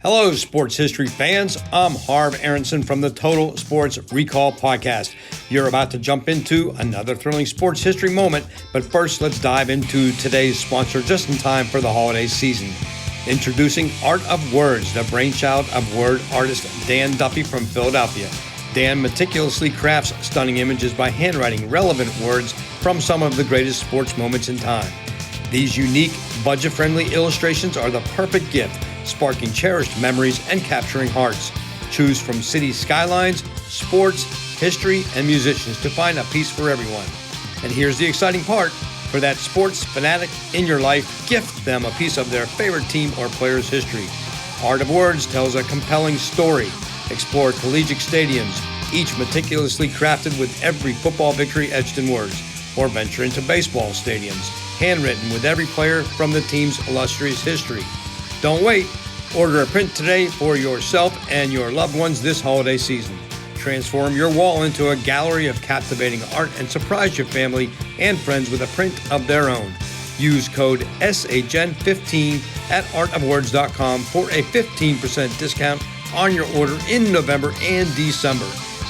Hello, sports history fans. I'm HARV ARONSON from the Total Sports Recall Podcast. You're about to jump into another thrilling sports history moment, but first let's dive into today's sponsor just in time for the holiday season. Introducing Art of Words, the brainchild of word artist Dan Duffy from Philadelphia. Dan meticulously crafts stunning images by handwriting relevant words from some of the greatest sports moments in time. These unique, budget-friendly illustrations are the perfect gift, sparking cherished memories and capturing hearts. Choose from city skylines, sports, history, and musicians to find a piece for everyone. And here's the exciting part. For that sports fanatic in your life, gift them a piece of their favorite team or player's history. Art of Words tells a compelling story. Explore collegiate stadiums, each meticulously crafted with every football victory etched in words. Or venture into baseball stadiums, handwritten with every player from the team's illustrious history. Don't wait. Order a print today for yourself and your loved ones this holiday season. Transform your wall into a gallery of captivating art and surprise your family and friends with a print of their own. Use code SHN15 at artofwords.com for a 15% discount on your order in November and December.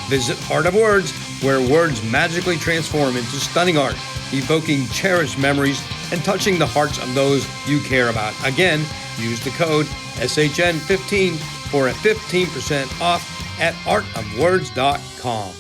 Visit Art of Words, where words magically transform into stunning art, evoking cherished memories and touching the hearts of those you care about. Again, use the code SHN15 for a 15% off at artofwords.com.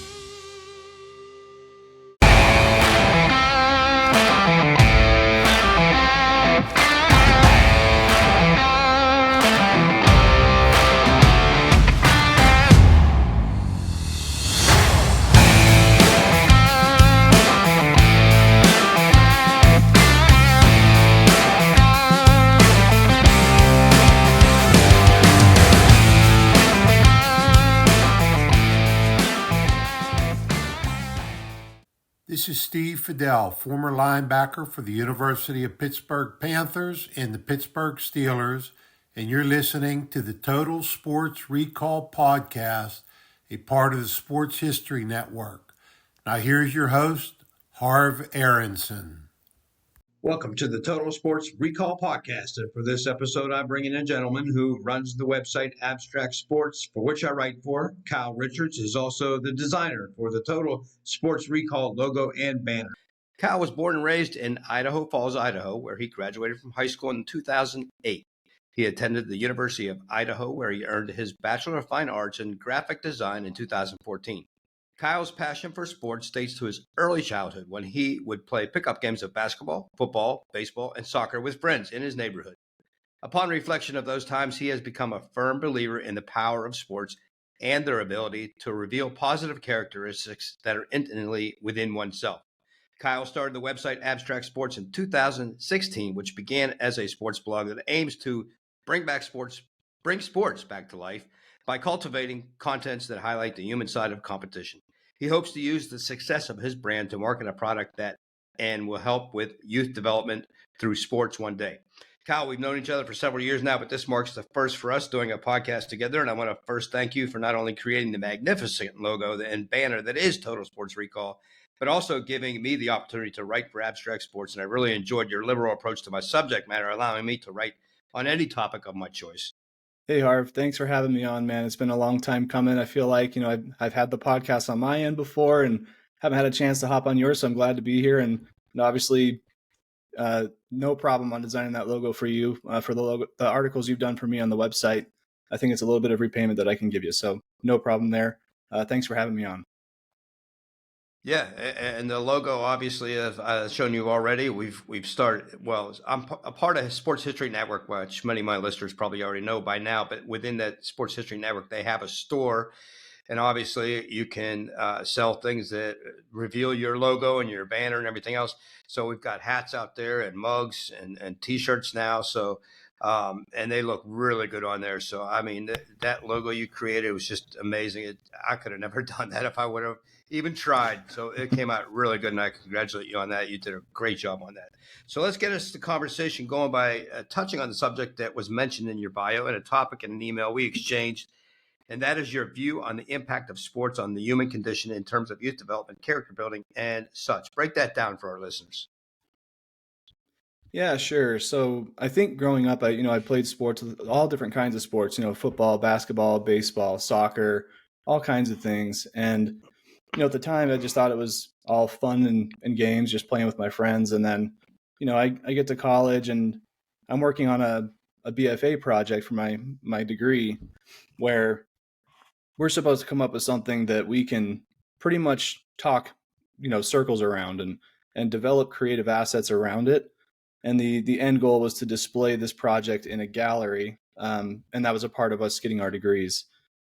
This is Steve Fidel, former linebacker for the University of Pittsburgh Panthers and the Pittsburgh Steelers, and you're listening to the Total Sports Recall Podcast, a part of the Sports History Network. Now here's your host, HARV ARONSON. Welcome to the Total Sports Recall Podcast. And for this episode, I bring in a gentleman who runs the website Abstract Sports, for which I write for. Kyle Richards is also the designer for the Total Sports Recall logo and banner. Kyle was born and raised in Idaho Falls, Idaho, where he graduated from high school in 2008. He attended the University of Idaho, where he earned his Bachelor of Fine Arts in Graphic Design in 2014. Kyle's passion for sports dates to his early childhood when he would play pickup games of basketball, football, baseball, and soccer with friends in his neighborhood. Upon reflection of those times, he has become a firm believer in the power of sports and their ability to reveal positive characteristics that are intimately within oneself. Kyle started the website Abstract Sports in 2016, which began as a sports blog that aims to bring sports back to life by cultivating contents that highlight the human side of competition. He hopes to use the success of his brand to market a product that and will help with youth development through sports one day. Kyle, we've known each other for several years now, but this marks the first for us doing a podcast together. And I want to first thank you for not only creating the magnificent logo and banner that is Total Sports Recall, but also giving me the opportunity to write for Abstract Sports. And I really enjoyed your liberal approach to my subject matter, allowing me to write on any topic of my choice. Hey, Harv, thanks for having me on, man. It's been a long time coming. I feel like, I've had the podcast on my end before and haven't had a chance to hop on yours, so I'm glad to be here. And obviously, no problem on designing that logo for you, for the articles you've done for me on the website. I think it's a little bit of repayment that I can give you, so no problem there. Thanks for having me on. Yeah, and the logo, obviously, as I've shown you already, we've started. Well, I'm a part of Sports History Network, which many of my listeners probably already know by now. But within that Sports History Network, they have a store, and obviously, you can sell things that reveal your logo and your banner and everything else. So we've got hats out there and mugs and T-shirts now. So and they look really good on there. So I mean, that logo you created was just amazing. I could have never done that if I would have even tried. So it came out really good, and I congratulate you on that. You did a great job on that. So let's get us the conversation going by touching on the subject that was mentioned in your bio and a topic in an email we exchanged, and that is your view on the impact of sports on the human condition in terms of youth development, character building, and such. Break that down for our listeners. Yeah, sure. So I think growing up, I played sports, all different kinds of sports, football, basketball, baseball, soccer, all kinds of things. And, at the time I just thought it was all fun and games, just playing with my friends. And then, I get to college and I'm working on a BFA project for my degree where we're supposed to come up with something that we can pretty much talk, circles around and develop creative assets around it. And the end goal was to display this project in a gallery, and that was a part of us getting our degrees.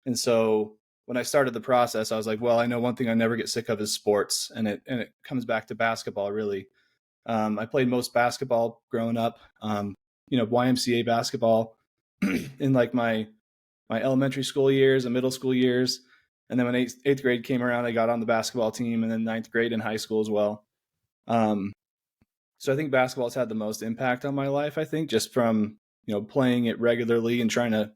And so when I started the process, I was like, well, I know one thing I never get sick of is sports, and it comes back to basketball really. I played most basketball growing up, YMCA basketball in like my elementary school years and middle school years. And then when eighth grade came around, I got on the basketball team, and then ninth grade in high school as well. Um, so I think basketball has had the most impact on my life, I think, just from, playing it regularly and trying to,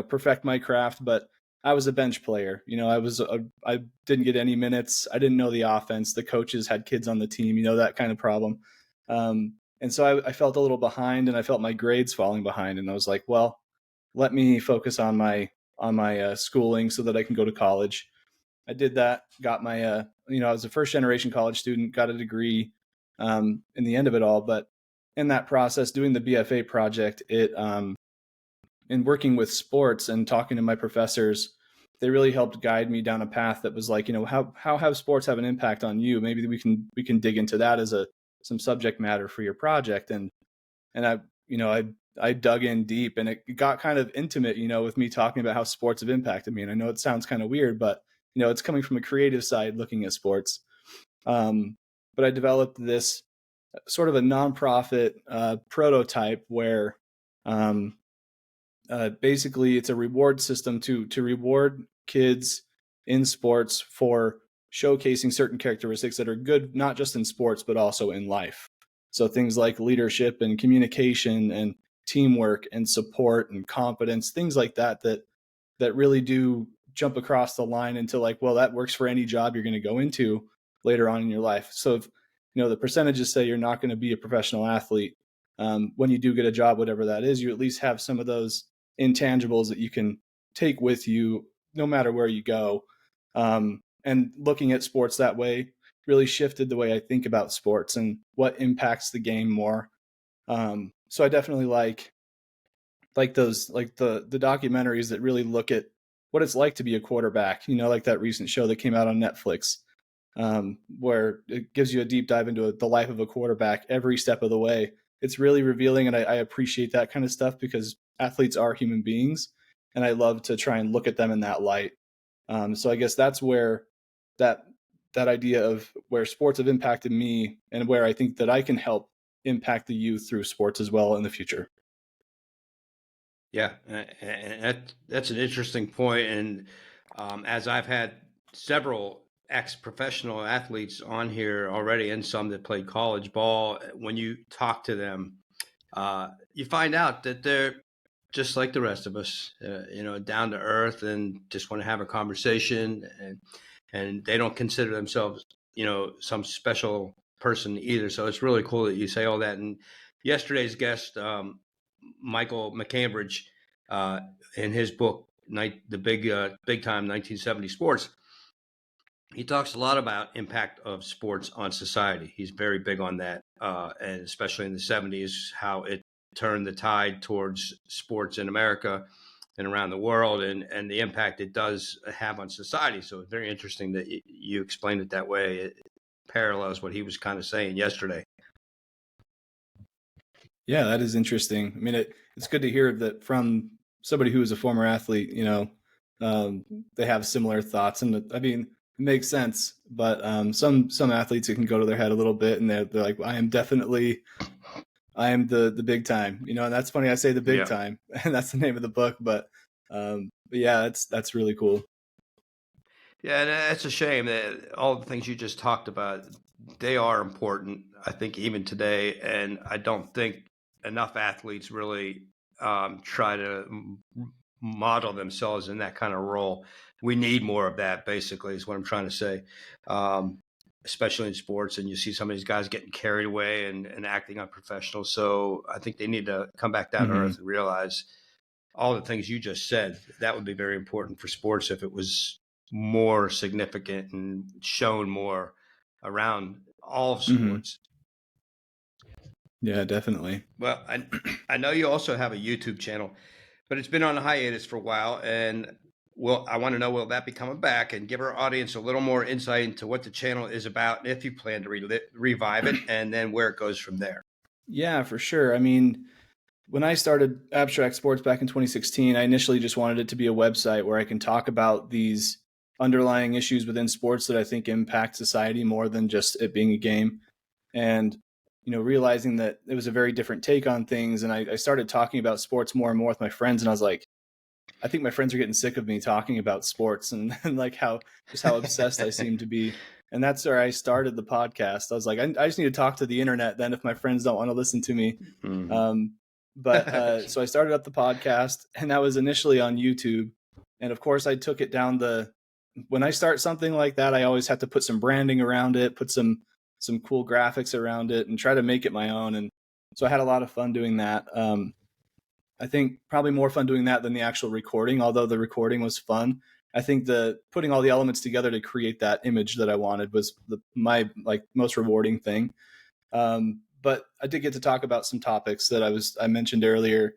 perfect my craft. But I was a bench player. I didn't get any minutes. I didn't know the offense. The coaches had kids on the team, that kind of problem. And so I felt a little behind, and I felt my grades falling behind. And I was like, well, let me focus on my schooling so that I can go to college. I did that, got my, I was a first generation college student, got a degree in the end of it all. But in that process, doing the BFA project, in working with sports and talking to my professors, they really helped guide me down a path that was like, how have sports have an impact on you? Maybe we can dig into that as some subject matter for your project. And I dug in deep, and it got kind of intimate, with me talking about how sports have impacted me. And I know it sounds kind of weird, but it's coming from a creative side looking at sports. But I developed this sort of a nonprofit prototype where basically it's a reward system to reward kids in sports for showcasing certain characteristics that are good, not just in sports, but also in life. So things like leadership and communication and teamwork and support and confidence, things like that really do jump across the line into like, well, that works for any job you're going to go into later on in your life. So if the percentages say you're not going to be a professional athlete, when you do get a job, whatever that is, you at least have some of those intangibles that you can take with you no matter where you go. And looking at sports that way really shifted the way I think about sports and what impacts the game more. So I definitely like those, like the documentaries that really look at what it's like to be a quarterback, like that recent show that came out on Netflix, where it gives you a deep dive into the life of a quarterback every step of the way. It's really revealing, and I appreciate that kind of stuff because athletes are human beings, and I love to try and look at them in that light. So I guess that's where that idea of where sports have impacted me and where I think that I can help impact the youth through sports as well in the future. Yeah, and that's an interesting point. And as I've had several ex-professional athletes on here already, and some that played college ball, when you talk to them, you find out that they're just like the rest of us, down to earth and just want to have a conversation, and they don't consider themselves, some special person either. So it's really cool that you say all that. And yesterday's guest, Michael McCambridge, in his book, the Big Time 1970 Sports, he talks a lot about impact of sports on society. He's very big on that, and especially in the 70s, how it turned the tide towards sports in America and around the world, and the impact it does have on society. So it's very interesting that you explained it that way. It parallels what he was kind of saying yesterday. Yeah, that is interesting. I mean, it's good to hear that from somebody who is a former athlete, they have similar thoughts. And I mean, it makes sense. But some athletes, it can go to their head a little bit, and they're like, I am the big time, and that's funny. I say the big time, and that's the name of the book. But yeah, that's really cool. Yeah, and it's a shame that all the things you just talked about, they are important, I think, even today. And I don't think enough athletes really try to model themselves in that kind of role. We need more of that, basically, is what I'm trying to say. especially in sports, and you see some of these guys getting carried away and acting unprofessional. So I think they need to come back down to earth and realize all the things you just said. That would be very important for sports if it was more significant and shown more around all of sports. Yeah, definitely. Well, I know you also have a YouTube channel, but it's been on hiatus for a while. And I want to know, will that be coming back, and give our audience a little more insight into what the channel is about, and if you plan to revive it, and then where it goes from there. Yeah, for sure. I mean, when I started Abstract Sports back in 2016, I initially just wanted it to be a website where I can talk about these underlying issues within sports that I think impact society more than just it being a game. And, realizing that it was a very different take on things. And I started talking about sports more and more with my friends. And I was like, I think my friends are getting sick of me talking about sports and like how obsessed I seem to be. And that's where I started the podcast. I was like, I just need to talk to the internet then if my friends don't want to listen to me. So I started up the podcast, and that was initially on YouTube. And of course I took it down when I start something like that, I always have to put some branding around it, put some cool graphics around it, and try to make it my own. And so I had a lot of fun doing that. I think probably more fun doing that than the actual recording, although the recording was fun. I think putting all the elements together to create that image that I wanted was my most rewarding thing. But I did get to talk about some topics that I mentioned earlier.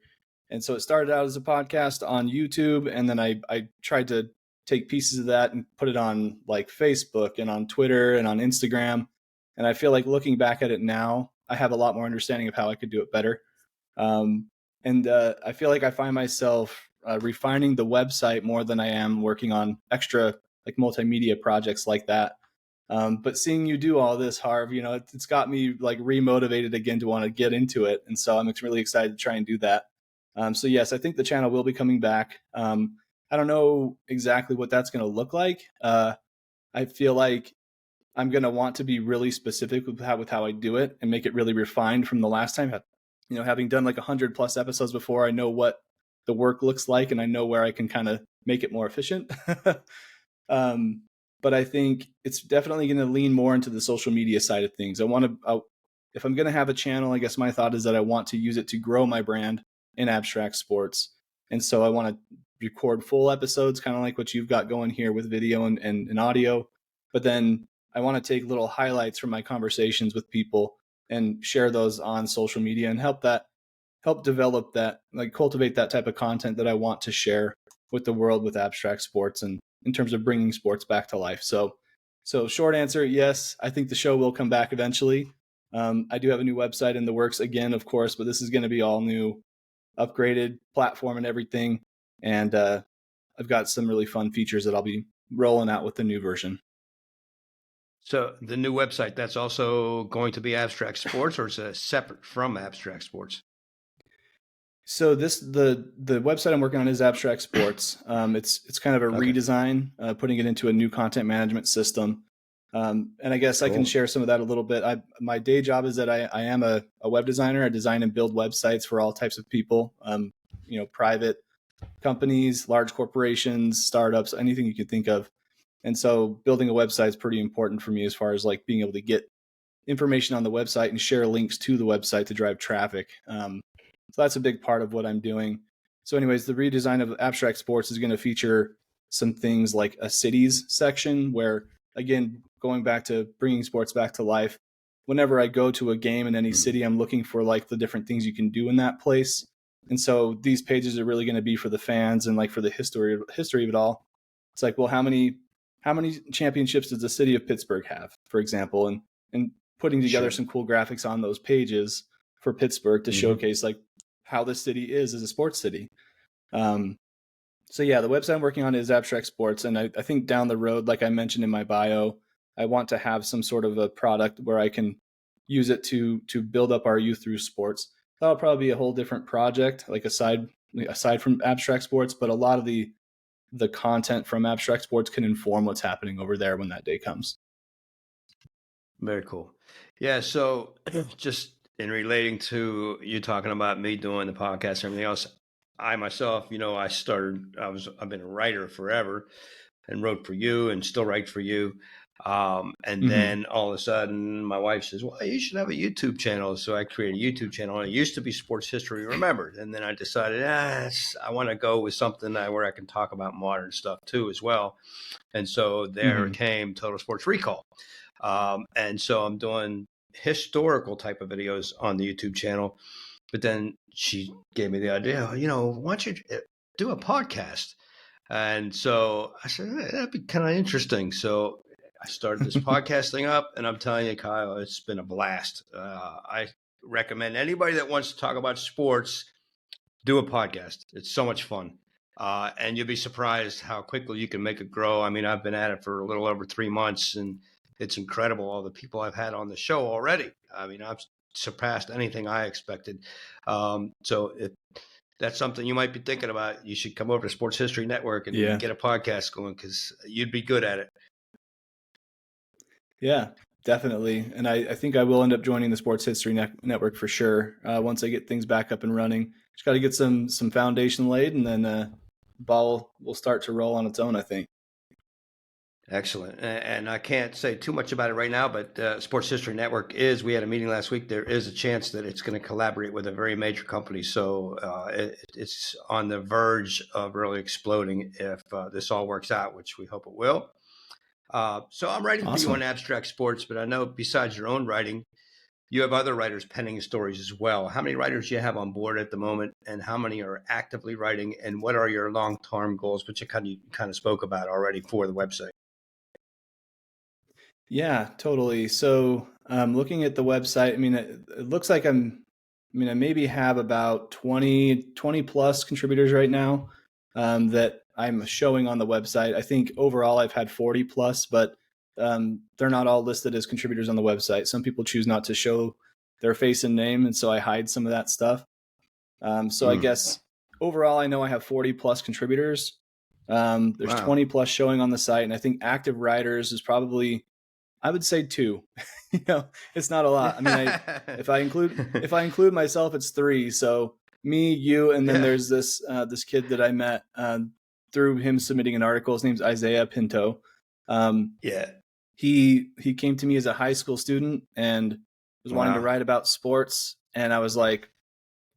And so it started out as a podcast on YouTube. And then I tried to take pieces of that and put it on like Facebook and on Twitter and on Instagram. And I feel like looking back at it now, I have a lot more understanding of how I could do it better. And I feel like I find myself refining the website more than I am working on extra like multimedia projects like that. But seeing you do all this, Harv, it's got me like remotivated again to want to get into it. And so I'm really excited to try and do that. So yes, I think the channel will be coming back. I don't know exactly what that's going to look like. I feel like I'm going to want to be really specific with how I do it and make it really refined from the last time. Having done like 100+ episodes before, I know what the work looks like, and I know where I can kind of make it more efficient. But I think it's definitely going to lean more into the social media side of things. If I'm going to have a channel, I guess my thought is that I want to use it to grow my brand in abstract sports. And so I want to record full episodes, kind of like what you've got going here with video and audio. But then I want to take little highlights from my conversations with people and share those on social media and help develop that, like cultivate that type of content that I want to share with the world with abstract sports and in terms of bringing sports back to life. So short answer, yes, I think the show will come back eventually. I do have a new website in the works again, of course, but this is going to be all new, upgraded platform and everything. And I've got some really fun features that I'll be rolling out with the new version. So the new website, that's also going to be Abstract Sports, or is it separate from Abstract Sports? So the website I'm working on is Abstract Sports. It's kind of a redesign, putting it into a new content management system. And I guess cool. I can share some of that a little bit. My day job is that I am a web designer. I design and build websites for all types of people, private companies, large corporations, startups, anything you could think of. And so building a website is pretty important for me as far as like being able to get information on the website and share links to the website to drive traffic. So that's a big part of what I'm doing. So anyways, the redesign of Abstract Sports is going to feature some things like a cities section where, again, going back to bringing sports back to life, whenever I go to a game in any city, I'm looking for like the different things you can do in that place. And so these pages are really going to be for the fans and like for the history of it all. It's like, well, how many championships does the city of Pittsburgh have, for example, and putting together some cool graphics on those pages for Pittsburgh to showcase like how the city is as a sports city. So yeah, the website I'm working on is Abstract Sports. And I think down the road, like I mentioned in my bio, I want to have some sort of a product where I can use it to build up our youth through sports. That'll probably be a whole different project, like aside from Abstract Sports, but a lot of the content from Abstract Sports can inform what's happening over there when that day comes. Very cool. Yeah. So just in relating to you talking about me doing the podcast and everything else, I myself, I've been a writer forever and wrote for you and still write for you. And Mm-hmm. then all of a sudden, my wife says, "Well, you should have a YouTube channel." So I created a YouTube channel. And it used to be Sports History Remembered, and then I decided, I want to go with something where I can talk about modern stuff too as well. And so there Mm-hmm. came Total Sports Recall. And so I'm doing historical type of videos on the YouTube channel. But then she gave me the idea, why don't you do a podcast? And so I said, that'd be kind of interesting. So I started this podcast thing up, and I'm telling you, Kyle, it's been a blast. I recommend anybody that wants to talk about sports, do a podcast. It's so much fun. And you'll be surprised how quickly you can make it grow. I mean, I've been at it for a little over 3 months, and it's incredible all the people I've had on the show already. I mean, I've surpassed anything I expected. So if that's something you might be thinking about, you should come over to Sports History Network and get a podcast going, because you'd be good at it. Yeah, definitely. And I think I will end up joining the Sports History Network for sure. Once I get things back up and running, just got to get some foundation laid, and then ball will start to roll on its own, I think. Excellent. And I can't say too much about it right now, but Sports History Network we had a meeting last week. There is a chance that it's going to collaborate with a very major company. So it's on the verge of really exploding if this all works out, which we hope it will. So I'm writing for you on abstract sports, but I know besides your own writing, you have other writers penning stories as well. How many writers do you have on board at the moment, and how many are actively writing, and what are your long-term goals, which you kind of spoke about already for the website? Yeah, totally. So looking at the website, I mean, it looks like I maybe have about 20 plus contributors right now that I'm showing on the website. I think overall I've had 40 plus, but they're not all listed as contributors on the website. Some people choose not to show their face and name, and so I hide some of that stuff. I guess overall I know I have 40 plus contributors. There's 20 plus showing on the site, and I think active writers is probably, I would say 2. It's not a lot. I mean, if I include myself, it's 3. So me, you, and then there's this kid that I met through him submitting an article. His name's Isaiah Pinto. He came to me as a high school student and was wanting to write about sports, and I was like,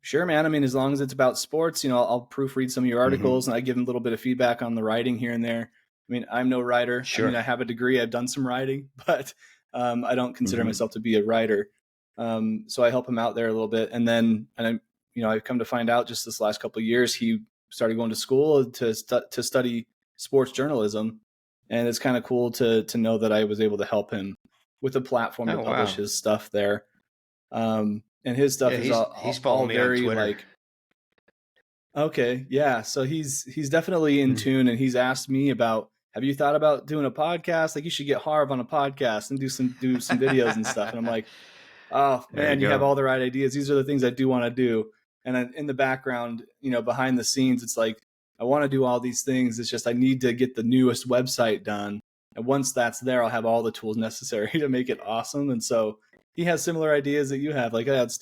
sure, man. I mean, as long as it's about sports, I'll proofread some of your articles, and I give him a little bit of feedback on the writing here and there. I mean, I'm no writer. Sure. I mean, I have a degree. I've done some writing, but I don't consider myself to be a writer. So I help him out there a little bit. And then, I've come to find out just this last couple of years, he started going to school to study sports journalism. And it's kind of cool to know that I was able to help him with a platform to publish his stuff there. And his stuff is all very like, okay, yeah. So he's definitely in tune, and he's asked me about, have you thought about doing a podcast? Like, you should get HARV on a podcast and do some videos and stuff. And I'm like, oh man, you have all the right ideas. These are the things I do want to do. And in the background, behind the scenes, it's like, I want to do all these things. It's just, I need to get the newest website done. And once that's there, I'll have all the tools necessary to make it awesome. And so he has similar ideas that you have. Like, hey, let's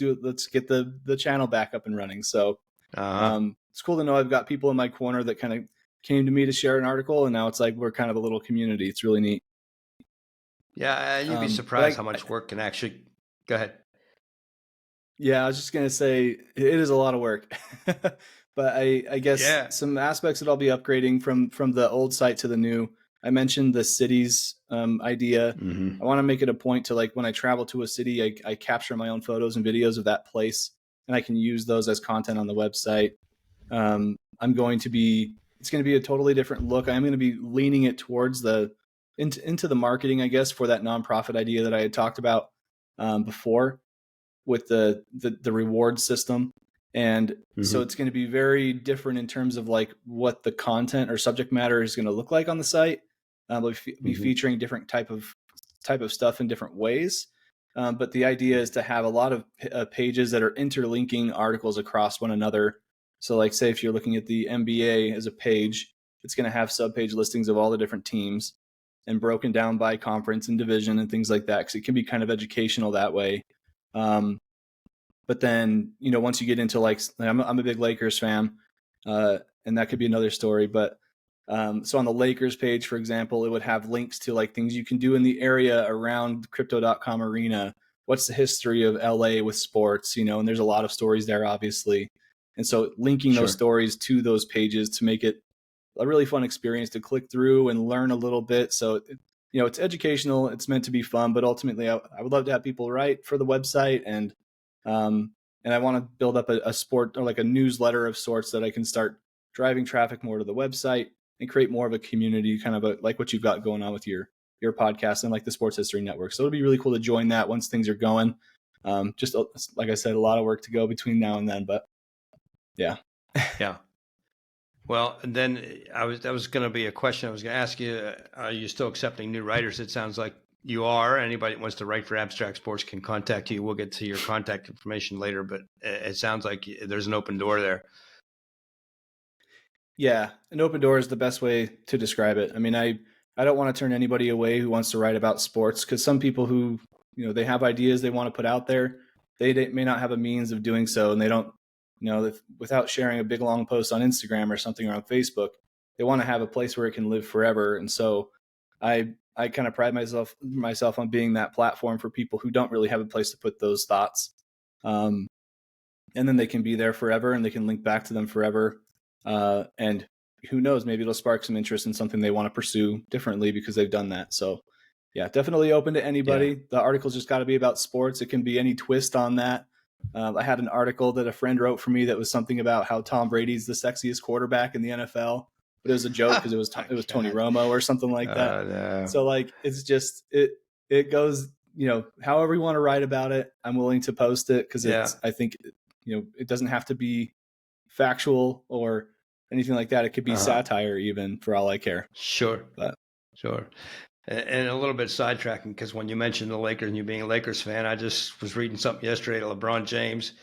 get the channel back up and running. So it's cool to know I've got people in my corner that kind of came to me to share an article, and now it's like we're kind of a little community. It's really neat. Yeah, and you'd be surprised how much work can actually. Go ahead. Yeah, I was just gonna say it is a lot of work, but I guess some aspects that I'll be upgrading from the old site to the new. I mentioned the cities idea. I want to make it a point to, like, when I travel to a city, I capture my own photos and videos of that place, and I can use those as content on the website. It's going to be a totally different look. I'm going to be leaning it towards into the marketing, I guess, for that nonprofit idea that I had talked about before with the reward system. And so it's going to be very different in terms of like what the content or subject matter is going to look like on the site. We'll be featuring different type of stuff in different ways. But the idea is to have a lot of pages that are interlinking articles across one another. So, like, say if you're looking at the NBA as a page, it's going to have subpage listings of all the different teams and broken down by conference and division and things like that, because it can be kind of educational that way. But then, once you get into, like, I'm a big Lakers fan, and that could be another story. But So on the Lakers page, for example, it would have links to like things you can do in the area around crypto.com arena. What's the history of LA with sports, and there's a lot of stories there, obviously. And so linking those stories to those pages to make it a really fun experience to click through and learn a little bit. So, it's educational. It's meant to be fun, but ultimately I would love to have people write for the website. And I want to build up a sport or like a newsletter of sorts that I can start driving traffic more to the website and create more of a community, kind of like what you've got going on with your podcast and like the Sports History Network. So it'll be really cool to join that once things are going. Just like I said, a lot of work to go between now and then, but yeah. Yeah. Well, and then that was going to be a question I was going to ask you. Are you still accepting new writers? It sounds like you are. Anybody that wants to write for Abstract Sports can contact you. We'll get to your contact information later, but it sounds like there's an open door there. Yeah, an open door is the best way to describe it. I mean, I don't want to turn anybody away who wants to write about sports, because some people who, they have ideas they want to put out there, they may not have a means of doing so, and they don't, without sharing a big long post on Instagram or something or on Facebook, they want to have a place where it can live forever. And so I kind of pride myself on being that platform for people who don't really have a place to put those thoughts. And then they can be there forever and they can link back to them forever. And who knows, maybe it'll spark some interest in something they want to pursue differently because they've done that. So yeah, definitely open to anybody. Yeah. The article's just got to be about sports. It can be any twist on that. I had an article that a friend wrote for me that was something about how Tom Brady's the sexiest quarterback in the NFL, but it was a joke because it was Tony Romo or something like that. No. So like, it's just, it goes, however you want to write about it, I'm willing to post it because I think, it doesn't have to be factual or anything like that. It could be satire even, for all I care. Sure. Sure. And a little bit sidetracking, because when you mentioned the Lakers and you being a Lakers fan, I just was reading something yesterday. LeBron James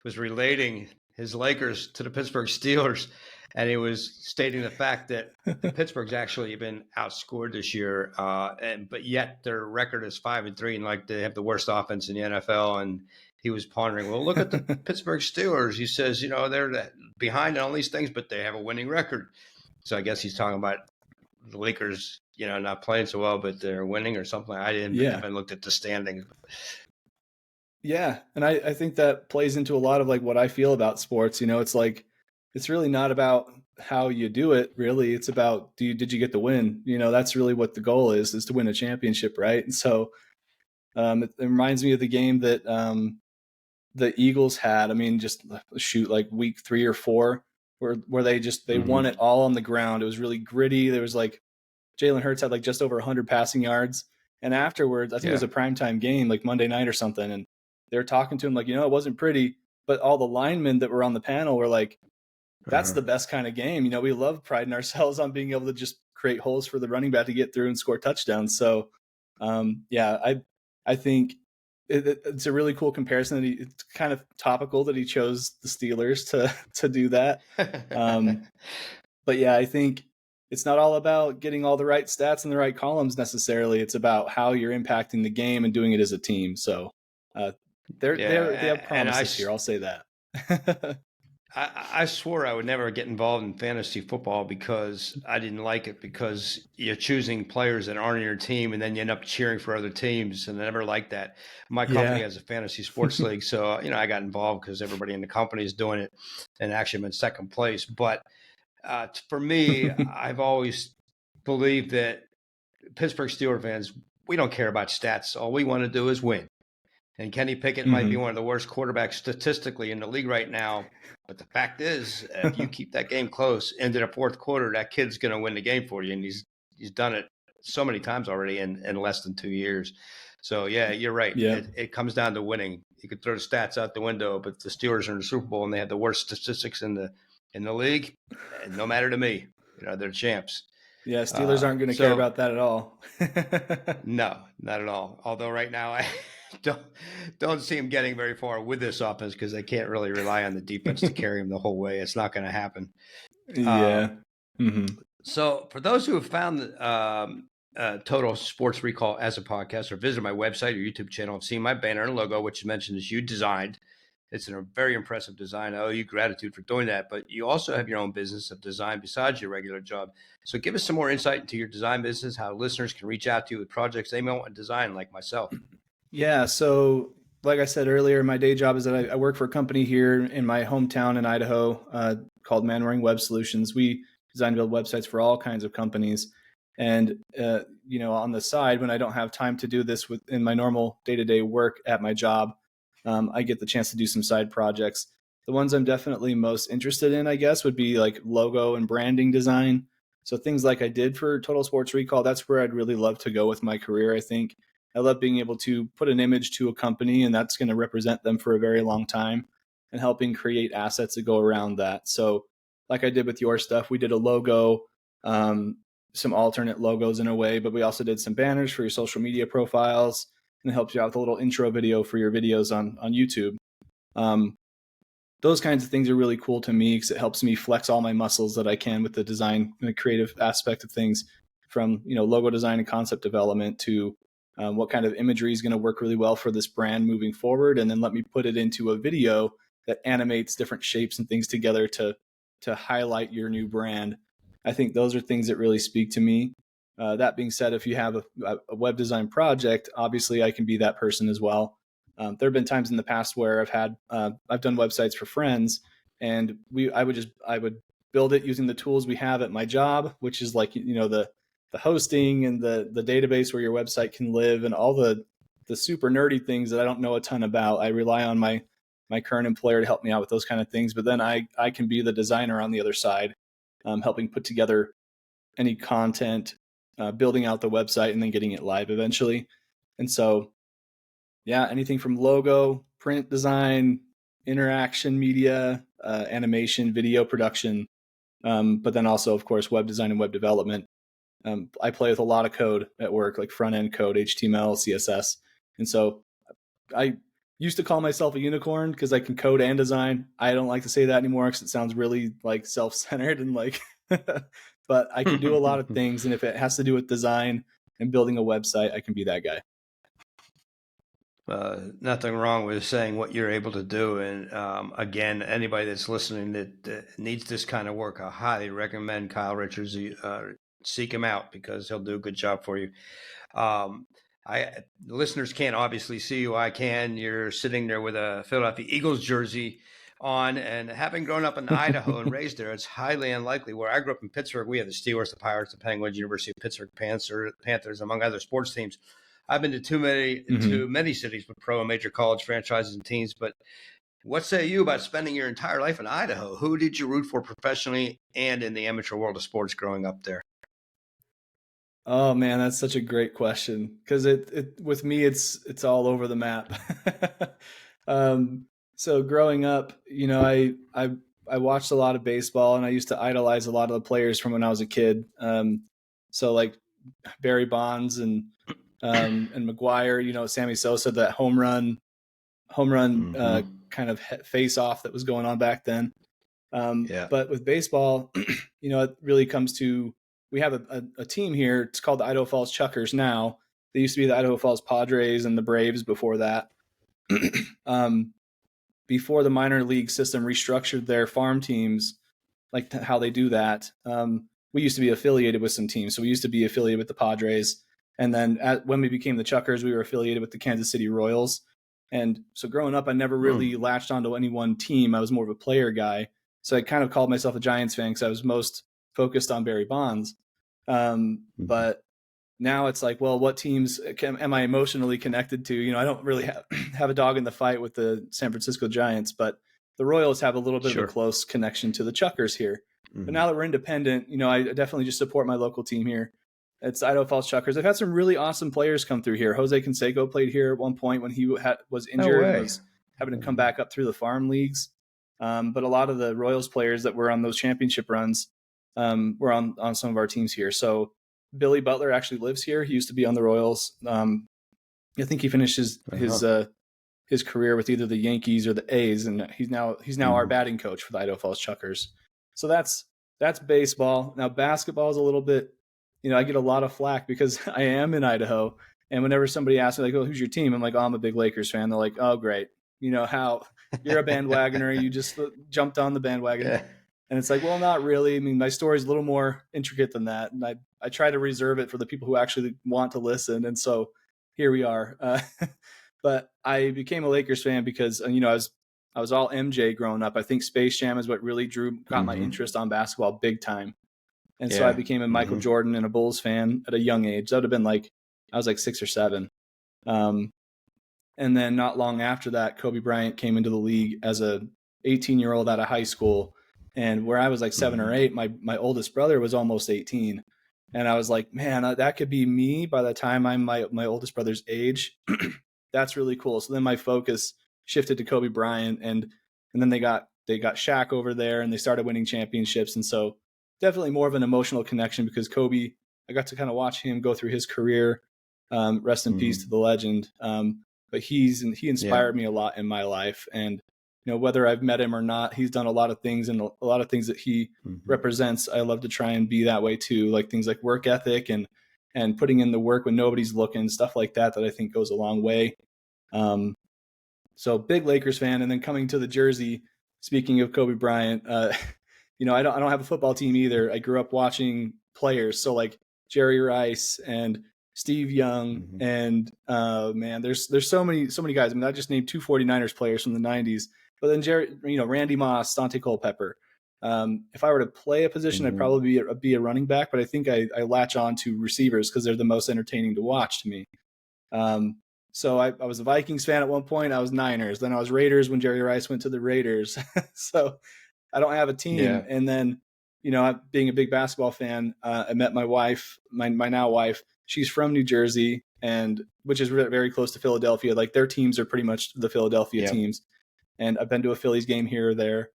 was relating his Lakers to the Pittsburgh Steelers, and he was stating the fact that Pittsburgh's actually been outscored this year, but yet their record is 5-3, and like they have the worst offense in the NFL. And he was pondering, well, look at the Pittsburgh Steelers. He says, they're behind on all these things, but they have a winning record. So I guess he's talking about the Lakers, not playing so well, but they're winning or something. I haven't looked at the standings. Yeah. And I think that plays into a lot of like what I feel about sports. It's like, it's really not about how you do it. Really. It's about, did you get the win? That's really what the goal is to win a championship. Right. And so it reminds me of the game that the Eagles had. I mean, just shoot, like week 3 or 4 where they won it all on the ground. It was really gritty. There was like, Jalen Hurts had like just over 100 passing yards. And afterwards, I think it was a primetime game, like Monday night or something. And they were talking to him like, it wasn't pretty, but all the linemen that were on the panel were like, that's the best kind of game. We love priding ourselves on being able to just create holes for the running back to get through and score touchdowns. So I think it's a really cool comparison that it's kind of topical that he chose the Steelers to do that. But yeah, I think it's not all about getting all the right stats in the right columns necessarily. It's about how you're impacting the game and doing it as a team. So they have promises here. I'll say that. I swore I would never get involved in fantasy football because I didn't like it, because you're choosing players that aren't in your team and then you end up cheering for other teams. And I never liked that. My company has a fantasy sports league. So, I got involved because everybody in the company is doing it, and actually I'm in second place. But for me, I've always believed that Pittsburgh Steelers fans, we don't care about stats. All we want to do is win. And Kenny Pickett might be one of the worst quarterbacks statistically in the league right now. But the fact is, if you keep that game close into the fourth quarter, that kid's going to win the game for you. And he's done it so many times already in less than 2 years. So, yeah, you're right. Yeah. It comes down to winning. You could throw the stats out the window, but the Steelers are in the Super Bowl and they have the worst statistics in the league. And no matter to me, they're champs. Yeah, Steelers aren't going to care about that at all. No, not at all. Although right now I don't see him getting very far with this offense because they can't really rely on the defense to carry him the whole way. It's not going to happen. Yeah. So for those who have found Total Sports Recall as a podcast, or visit my website or YouTube channel, and seen my banner and logo, which you mentioned is you designed. It's a very impressive design. I owe you gratitude for doing that. But you also have your own business of design besides your regular job. So give us some more insight into your design business, how listeners can reach out to you with projects they may want to design, like myself. Yeah. So, like I said earlier, my day job is that I work for a company here in my hometown in Idaho called Man Web Solutions. We design and build websites for all kinds of companies. And, on the side, when I don't have time to do this in my normal day-to-day work at my job, I get the chance to do some side projects. The ones I'm definitely most interested in, I guess, would be like logo and branding design. So things like I did for Total Sports Recall, that's where I'd really love to go with my career, I think. I love being able to put an image to a company, and that's going to represent them for a very long time, and helping create assets that go around that. So like I did with your stuff, we did a logo, some alternate logos in a way, but we also did some banners for your social media profiles, and it helps you out with a little intro video for your videos on YouTube. Those kinds of things are really cool to me because it helps me flex all my muscles that I can with the design and the creative aspect of things, from logo design and concept development to what kind of imagery is going to work really well for this brand moving forward, and then let me put it into a video that animates different shapes and things together to highlight your new brand. I think those are things that really speak to me. That being said, if you have a web design project, obviously I can be that person as well. There have been times in the past where I've done websites for friends, and I would build it using the tools we have at my job, which is like the hosting and the database where your website can live, and all the super nerdy things that I don't know a ton about. I rely on my current employer to help me out with those kind of things, but then I can be the designer on the other side, helping put together any content, building out the website, and then getting it live eventually. And so, yeah, anything from logo, print design, interaction media, animation, video production, but then also, of course, web design and web development. I play with a lot of code at work, like front end code, HTML, CSS. And so I used to call myself a unicorn because I can code and design. I don't like to say that anymore because it sounds really like self-centered and like, but I can do a lot of things. And if it has to do with design and building a website, I can be that guy. Nothing wrong with saying what you're able to do. And again, anybody that's listening that needs this kind of work, I highly recommend Kyle Richards. Seek him out because he'll do a good job for you. The listeners can't obviously see you. I can. You're sitting there with a Philadelphia Eagles jersey on, and having grown up in Idaho and raised there, it's highly unlikely. Where I grew up in Pittsburgh, we have the Steelers, the Pirates, the Penguins, University of Pittsburgh Panthers, among other sports teams. I've been to too many cities with pro and major college franchises and teams, but what say you about spending your entire life in Idaho? Who did you root for professionally and in the amateur world of sports growing up there? Oh man, that's such a great question, because it with me it's all over the map. So growing up, I watched a lot of baseball, and I used to idolize a lot of the players from when I was a kid. So like Barry Bonds and McGuire, Sammy Sosa, that home run kind of face off that was going on back then. But with baseball, it really comes to, we have a team here. It's called the Idaho Falls Chuckers now. They used to be the Idaho Falls Padres and the Braves before that. Before the minor league system restructured their farm teams, like how they do that, we used to be affiliated with some teams. So we used to be affiliated with the Padres. And then when we became the Chuckers, we were affiliated with the Kansas City Royals. And so growing up, I never really latched onto any one team. I was more of a player guy. So I kind of called myself a Giants fan because I was most focused on Barry Bonds. But now it's like, well, what teams am I emotionally connected to? I don't really have a dog in the fight with the San Francisco Giants, but the Royals have a little bit of a close connection to the Chuckers here. But now that we're independent, I definitely just support my local team here. It's Idaho Falls Chuckers. I've had some really awesome players come through here. Jose Canseco played here at one point when he was injured and was having to come back up through the farm leagues. But a lot of the Royals players that were on those championship runs were on some of our teams here. So Billy Butler actually lives here. He used to be on the Royals. I think he finished his career with either the Yankees or the A's, and he's now our batting coach for the Idaho Falls Chuckers. So that's baseball. Now basketball is a little bit, I get a lot of flack because I am in Idaho, and whenever somebody asks me like, "Oh, who's your team?" I'm like, "Oh, I'm a big Lakers fan." They're like, "Oh, great. How you're a bandwagoner. You just jumped on the bandwagon. Yeah. And it's like, well, not really. I mean, my story's a little more intricate than that. And I try to reserve it for the people who actually want to listen. And so here we are. But I became a Lakers fan because, I was all MJ growing up. I think Space Jam is what really got my interest on basketball big time. And so I became a Michael Jordan and a Bulls fan at a young age. That would have been I was like 6 or 7. And then not long after that, Kobe Bryant came into the league as a 18-year-old out of high school. And where I was like 7 or 8, my oldest brother was almost 18. And I was like, man, that could be me by the time I'm my oldest brother's age. That's really cool. So then my focus shifted to Kobe Bryant, and then they got Shaq over there, and they started winning championships. And so definitely more of an emotional connection because Kobe, I got to kind of watch him go through his career. Rest in peace to the legend. But he inspired me a lot in my life. And whether I've met him or not, he's done a lot of things, and a lot of things that he represents. I love to try and be that way too, like things like work ethic and putting in the work when nobody's looking, stuff like that I think goes a long way. So big Lakers fan. And then coming to the jersey, speaking of Kobe Bryant, I don't have a football team either. I grew up watching players. So like Jerry Rice and Steve Young and man, there's so many guys. I mean, I just named 2 49ers players from the 90s. But then Randy Moss, Dante Culpepper. If I were to play a position, I'd probably be a running back, but I think I latch on to receivers because they're the most entertaining to watch to me. So I was a Vikings fan at one point. I was Niners. Then I was Raiders when Jerry Rice went to the Raiders. So I don't have a team. Yeah. And then, being a big basketball fan, I met my wife, my now wife. She's from New Jersey, and which is very close to Philadelphia. Like their teams are pretty much the Philadelphia teams. And I've been to a Phillies game here or there.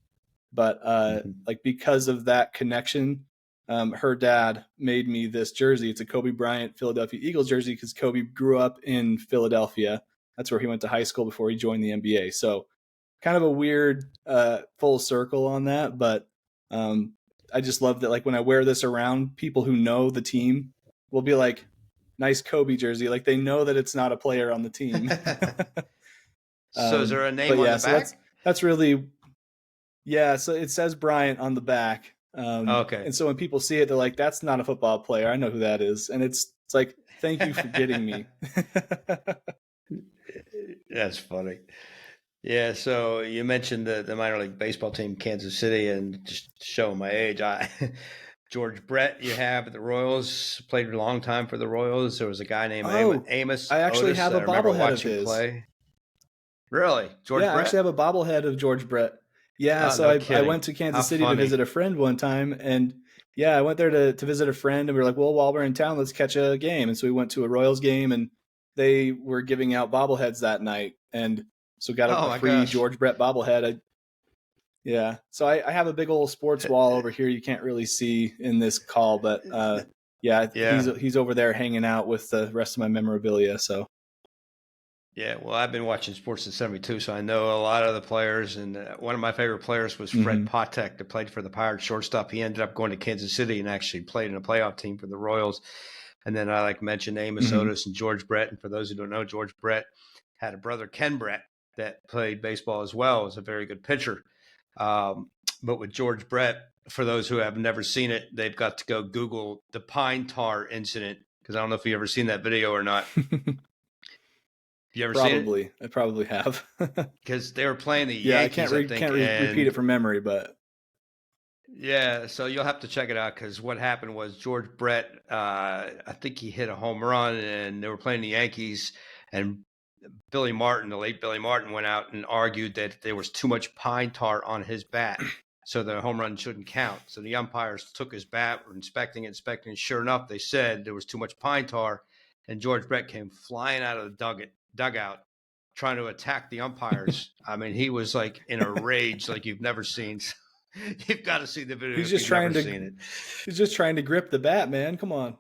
But like because of that connection, her dad made me this jersey. It's a Kobe Bryant Philadelphia Eagles jersey because Kobe grew up in Philadelphia. That's where he went to high school before he joined the NBA. So kind of a weird full circle on that. But I just love that. Like when I wear this around, people who know the team will be like, nice Kobe jersey. Like they know that it's not a player on the team. So is there a name on the back? So that's really, so it says Bryant on the back. Okay. And so when people see it, they're like, that's not a football player. I know who that is. And it's like, thank you for getting me. That's funny. Yeah. So you mentioned the minor league baseball team, Kansas City, and just showing my age, George Brett you have at the Royals, played a long time for the Royals. There was a guy named Amos. I actually Otis have a bobblehead of his. Play. Really? George Brett? I actually have a bobblehead of George Brett. Yeah, I went to Kansas City to visit a friend one time, and I went there to visit a friend, and we were like, well, while we're in town, let's catch a game. And so we went to a Royals game, and they were giving out bobbleheads that night, and so got a free George Brett bobblehead. So I have a big old sports wall over here you can't really see in this call, but he's over there hanging out with the rest of my memorabilia, so. Yeah, well, I've been watching sports since '72, so I know a lot of the players. And one of my favorite players was Fred Patek, that played for the Pirates shortstop. He ended up going to Kansas City and actually played in a playoff team for the Royals. And then I mentioned Amos Otis and George Brett. And for those who don't know, George Brett had a brother, Ken Brett, that played baseball as well. Was a very good pitcher. But with George Brett, for those who have never seen it, they've got to go Google the pine tar incident, because I don't know if you've ever seen that video or not. You ever seen it? I probably have. Because they were playing the Yankees. I can't repeat it from memory, but yeah. So you'll have to check it out, because what happened was George Brett, I think he hit a home run, and they were playing the Yankees, and Billy Martin, the late Billy Martin, went out and argued that there was too much pine tar on his bat, so the home run shouldn't count. So the umpires took his bat, were inspecting it. Sure enough, they said there was too much pine tar, and George Brett came flying out of the dugout trying to attack the umpires. I mean, he was like in a rage like you've never seen. You've got to see the video. He's just trying to grip the bat, man. Come on.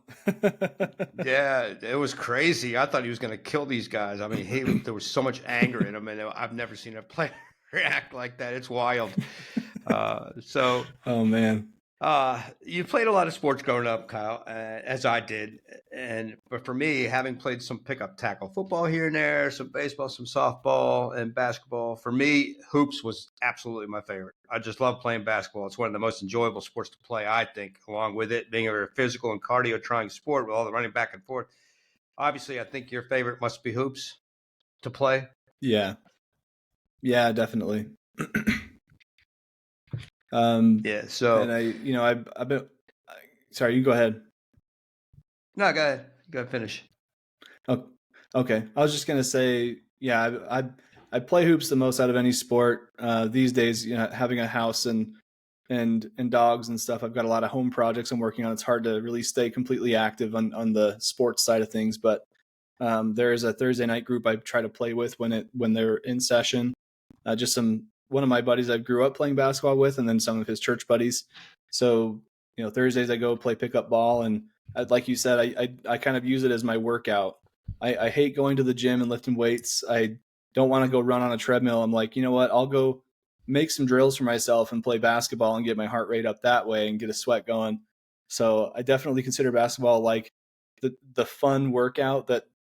Yeah, it was crazy. I thought he was going to kill these guys. I mean, there was so much anger in him, and I've never seen a player react like that. It's wild. Oh man. You played a lot of sports growing up, Kyle, as I did, but for me, having played some pickup tackle football here and there, some baseball, some softball, and basketball, for me, hoops was absolutely my favorite. I just love playing basketball. It's one of the most enjoyable sports to play, I think. Along with it being a very physical and cardio-trying sport with all the running back and forth. Obviously, I think your favorite must be hoops to play. Yeah, definitely. Yeah. So, and I've been. Sorry, you go ahead. no, go ahead. Go ahead, finish. Oh, okay. I was just gonna say, yeah, I play hoops the most out of any sport these days. Having a house and dogs and stuff, I've got a lot of home projects I'm working on. It's hard to really stay completely active on the sports side of things, but there is a Thursday night group I try to play with when they're in session. Just one of my buddies I grew up playing basketball with, and then some of his church buddies. So Thursdays I go play pickup ball, and like you said, I kind of use it as my workout. I hate going to the gym and lifting weights. I don't want to go run on a treadmill. I'm like, you know what? I'll go make some drills for myself and play basketball and get my heart rate up that way and get a sweat going. So I definitely consider basketball like the fun workout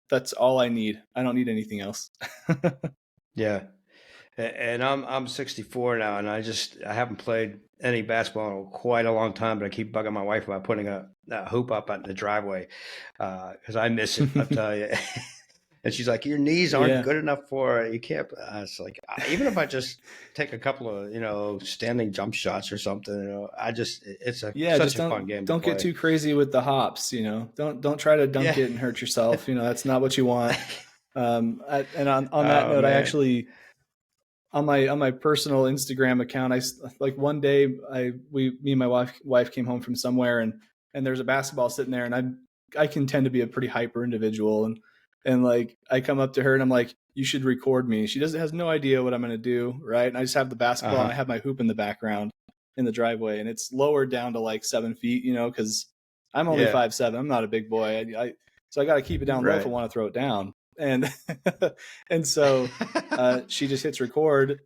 that's all I need. I don't need anything else. Yeah. And I'm 64 now, and I haven't played any basketball in quite a long time. But I keep bugging my wife about putting a hoop up on the driveway because I miss it. I'll tell you. And she's like, "Your knees aren't good enough for it. You can't." It's like even if I just take a couple of standing jump shots or something, it's such a fun game. Don't get too crazy with the hops. Don't try to dunk it and hurt yourself. That's not what you want. And on that note, man. I actually. On my personal Instagram account, one day me and my wife came home from somewhere and there's a basketball sitting there, and I can tend to be a pretty hyper individual, and like I come up to her and I'm like, you should record me. She has no idea what I'm going to do, right? And I just have the basketball and I have my hoop in the background in the driveway, and it's lowered down to like 7 feet, because I'm only 5'7". I'm not a big boy. So I got to keep it down low if I want to throw it down. And so she just hits record,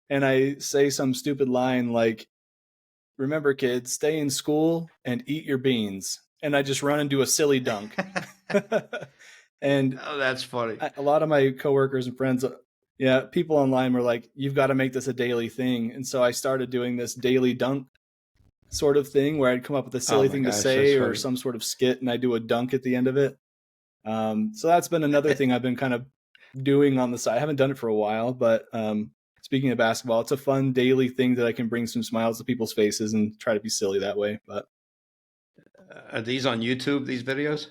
and I say some stupid line like, "Remember, kids, stay in school and eat your beans." And I just run and do a silly dunk. And that's funny. A lot of my coworkers and friends, people online were like, "You've got to make this a daily thing." And so I started doing this daily dunk sort of thing where I'd come up with a silly thing to say or some sort of skit, and I do a dunk at the end of it. So that's been another thing I've been kind of doing on the side. I haven't done it for a while, but speaking of basketball, it's a fun daily thing that I can bring some smiles to people's faces and try to be silly that way. But are these on YouTube, these videos?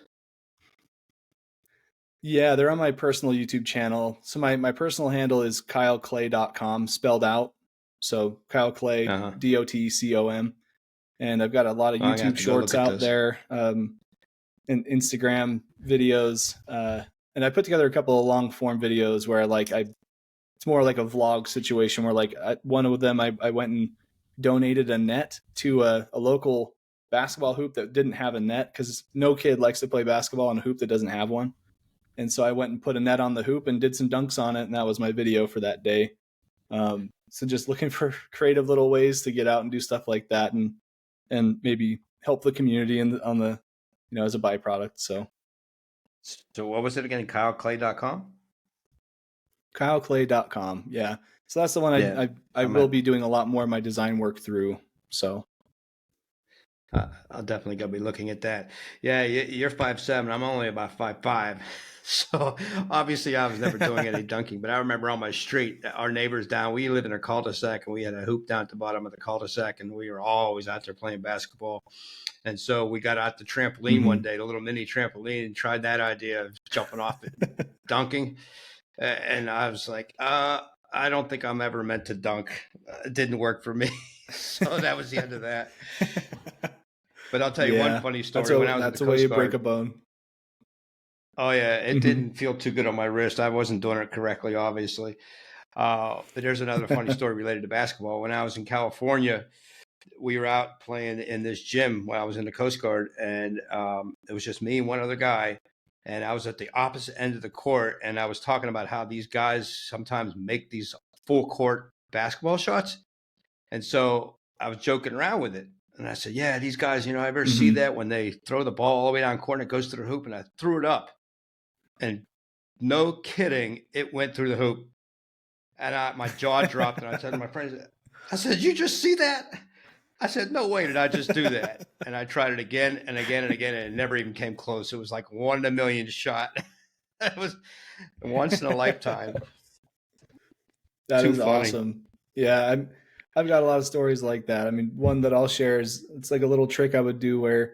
Yeah, they're on my personal YouTube channel. So my personal handle is kyleclay.com, spelled out. So Kyle Clay, DOTCOM. And I've got a lot of YouTube shorts out there, and Instagram videos. And I put together a couple of long form videos where it's more like a vlog situation where one of them I went and donated a net to a local basketball hoop that didn't have a net, because no kid likes to play basketball on a hoop that doesn't have one. And so I went and put a net on the hoop and did some dunks on it. And that was my video for that day. So just looking for creative little ways to get out and do stuff like that, and maybe help the community on the, as a byproduct. So what was it again? KyleClay.com? KyleClay.com. Yeah. So that's the one I will be doing a lot more of my design work through. So I'll definitely go be looking at that. Yeah, you're 5'7". I'm only about 5'5". So obviously I was never doing any dunking, but I remember on my street, our neighbors down, we lived in a cul-de-sac, and we had a hoop down at the bottom of the cul-de-sac, and we were always out there playing basketball. And so we got out the trampoline one day, the little mini trampoline, and tried that idea of jumping off it, dunking. And I was like, I don't think I'm ever meant to dunk. It didn't work for me. So that was the end of that. But I'll tell you one funny story. When I was that's the way you break a bone. Oh, yeah. It didn't feel too good on my wrist. I wasn't doing it correctly, obviously. But there's another funny story related to basketball. When I was in California, we were out playing in this gym when I was in the Coast Guard, and it was just me and one other guy. And I was at the opposite end of the court, and I was talking about how these guys sometimes make these full court basketball shots. And so I was joking around with it. And I said, yeah, these guys, I ever see Mm-hmm. that when they throw the ball all the way down court and it goes through the hoop, and I threw it up. And no kidding, it went through the hoop. And my jaw dropped, and I said to my friends, I said, you just see that? I said, no way did I just do that. And I tried it again and again and again, and it never even came close. It was like 1 in a million shot. It was once in a lifetime. That Too is funny. awesome. Yeah, I've got a lot of stories like that. I mean, one that I'll share is it's like a little trick I would do where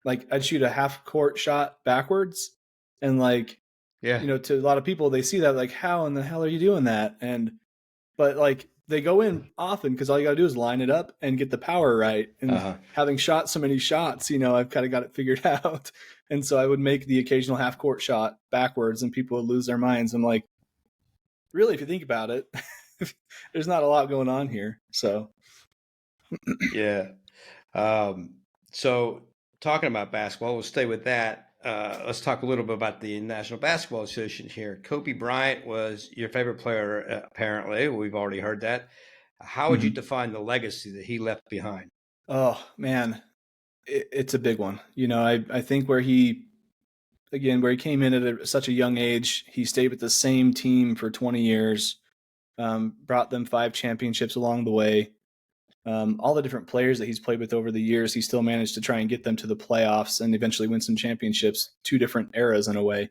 like I'd shoot a half court shot backwards and like, Yeah. to a lot of people they see that like how in the hell are you doing that? But like they go in often because all you got to do is line it up and get the power right. And Uh-huh. having shot so many shots, I've kind of got it figured out. And so I would make the occasional half court shot backwards and people would lose their minds. I'm like, really, if you think about it, there's not a lot going on here. So, Yeah. Um, so talking about basketball, we'll stay with that. Let's talk a little bit about the National Basketball Association here. Kobe Bryant was your favorite player, apparently. We've already heard that. How would you mhm. define the legacy that he left behind? Oh man, it's a big one. I think where he came in at such a young age, he stayed with the same team for 20 years, brought them 5 championships along the way. All the different players that he's played with over the years, he still managed to try and get them to the playoffs and eventually win some championships, 2 different eras in a way.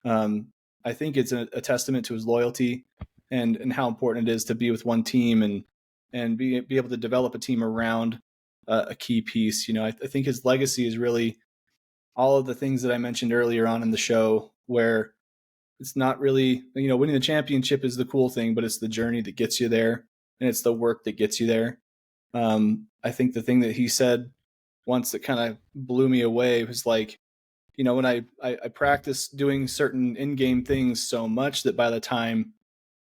Um, I think it's a testament to his loyalty and how important it is to be with one team and be able to develop a team around a key piece. I think his legacy is really all of the things that I mentioned earlier on in the show, where it's not really, winning the championship is the cool thing, but it's the journey that gets you there and it's the work that gets you there. I think the thing that he said once that kind of blew me away was like, when I practice doing certain in-game things so much that by the time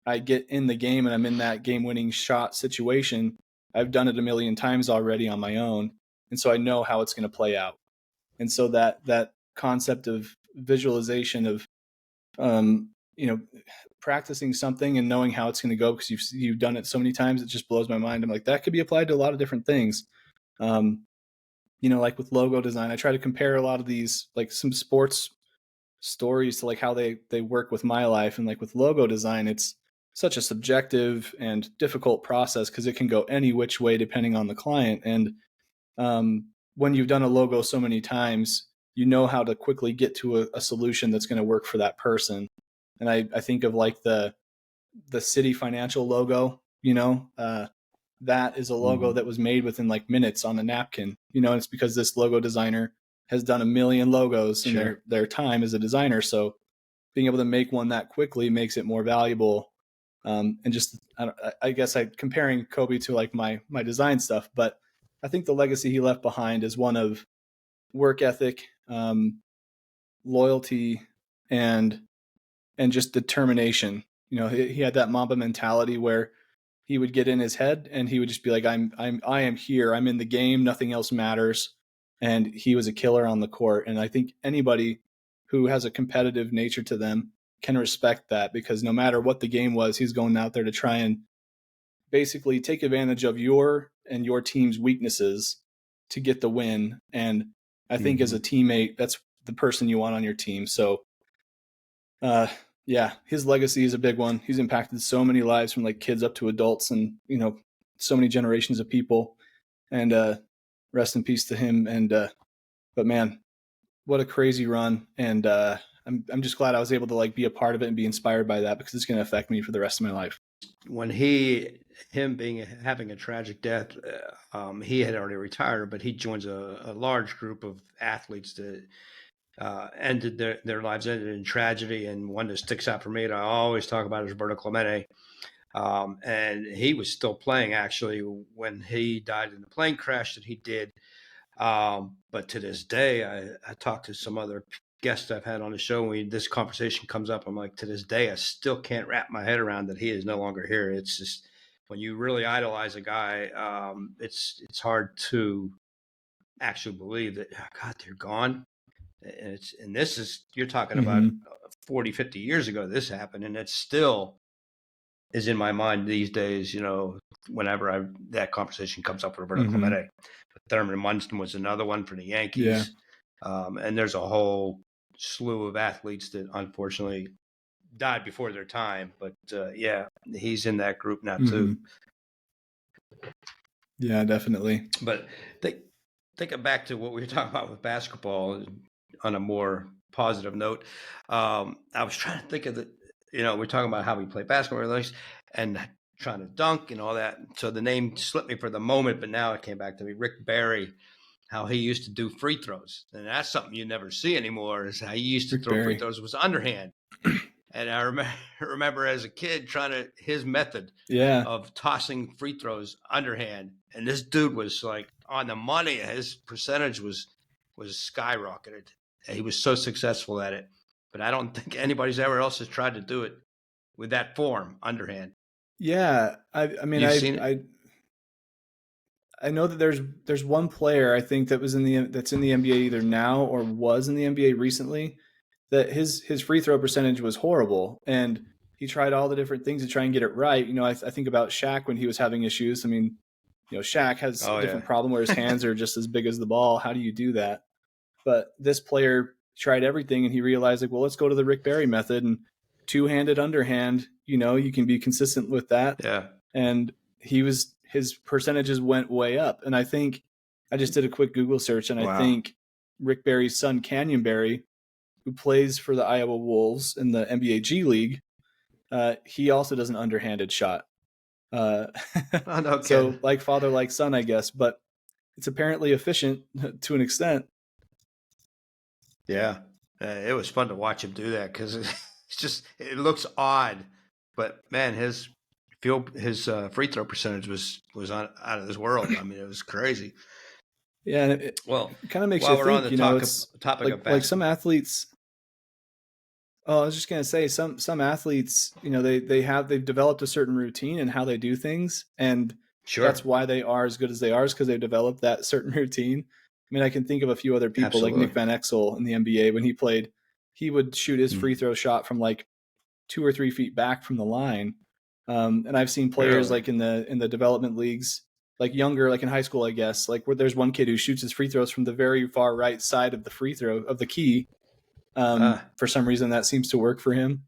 I get in the game and I'm in that game-winning shot situation, I've done it a million times already on my own, and so I know how it's going to play out. And so that concept of visualization of um, you know practicing something and knowing how it's going to go because you've done it so many times, it just blows my mind. I'm like, that could be applied to a lot of different things. Um, like with logo design, I try to compare a lot of these, like some sports stories, to like how they work with my life. And like with logo design, it's such a subjective and difficult process because it can go any which way depending on the client. And when you've done a logo so many times, you know how to quickly get to a solution that's going to work for that person. And I think of like the City Financial logo, that is a logo that was made within like minutes on a napkin. It's because this logo designer has done a million logos in Sure. their time as a designer. So being able to make one that quickly makes it more valuable. And just, I guess comparing Kobe to like my design stuff, but I think the legacy he left behind is one of work ethic, loyalty, and just determination. He had that Mamba mentality where he would get in his head and he would just be like, I am here. I'm in the game. Nothing else matters. And he was a killer on the court. And I think anybody who has a competitive nature to them can respect that, because no matter what the game was, he's going out there to try and basically take advantage of your and your team's weaknesses to get the win. And I think as a teammate, that's the person you want on your team. So, uh, yeah, his legacy is a big one. He's impacted so many lives from like kids up to adults and, so many generations of people. And rest in peace to him. And but man, what a crazy run. And I'm just glad I was able to like be a part of it and be inspired by that, because it's going to affect me for the rest of my life. When him being having a tragic death, he had already retired, but he joins a large group of athletes that ended their lives ended in tragedy. And one that sticks out for me that I always talk about is Roberto Clemente. And he was still playing actually when he died in the plane crash that he did. But to this day, I talked to some other guests I've had on the show. When this conversation comes up, I'm like, to this day, I still can't wrap my head around that he is no longer here. It's just, when you really idolize a guy, it's hard to actually believe that, oh God, they're gone. And this is, you're talking about Mm-hmm. 40, 50 years ago this happened, and it's still is in my mind these days, whenever that conversation comes up with Roberto Clemente. But Thurman Munson was another one for the Yankees. And there's a whole slew of athletes that unfortunately died before their time. But he's in that group now too. Yeah, definitely. But thinking back to what we were talking about with basketball on a more positive note, I was trying to think of we're talking about how we play basketball and trying to dunk and all that. So the name slipped me for the moment, but now it came back to me. Rick Barry, how he used to do free throws. And that's something you never see anymore, is how he used to throw free throws was underhand. And I remember as a kid his method of tossing free throws underhand. And this dude was like on the money. His percentage was skyrocketed. He was so successful at it. But I don't think anybody's ever else has tried to do it with that form, underhand. Yeah. I mean, I know that there's one player I think that's in the NBA either now or was in the NBA recently that his free throw percentage was horrible, and he tried all the different things to try and get it right. I think about Shaq when he was having issues. I mean, Shaq has a different problem where his hands are just as big as the ball. How do you do that? But this player tried everything, and he realized, like, well, let's go to the Rick Barry method and two-handed underhand. You can be consistent with that. Yeah. And his percentages went way up. And I think I just did a quick Google search, and I think Rick Barry's son, Canyon Barry, who plays for the Iowa Wolves in the NBA G League, he also does an underhanded shot. So like father, like son, I guess, but it's apparently efficient to an extent. Yeah. It was fun to watch him do that because it looks odd, but man, his free throw percentage was out of this world. I mean, it was crazy. Yeah, and it kind of makes you think. It's topic like some athletes. Oh, I was just gonna say some athletes. They've developed a certain routine in how they do things, and that's why they are as good as they are, is because they've developed that certain routine. I mean, I can think of a few other people like Nick Van Exel in the NBA. When he played, he would shoot his free throw shot from like 2 or 3 feet back from the line. And I've seen players like in the development leagues, like younger, like in high school, I guess, like where there's one kid who shoots his free throws from the very far right side of the free throw of the key. For some reason that seems to work for him.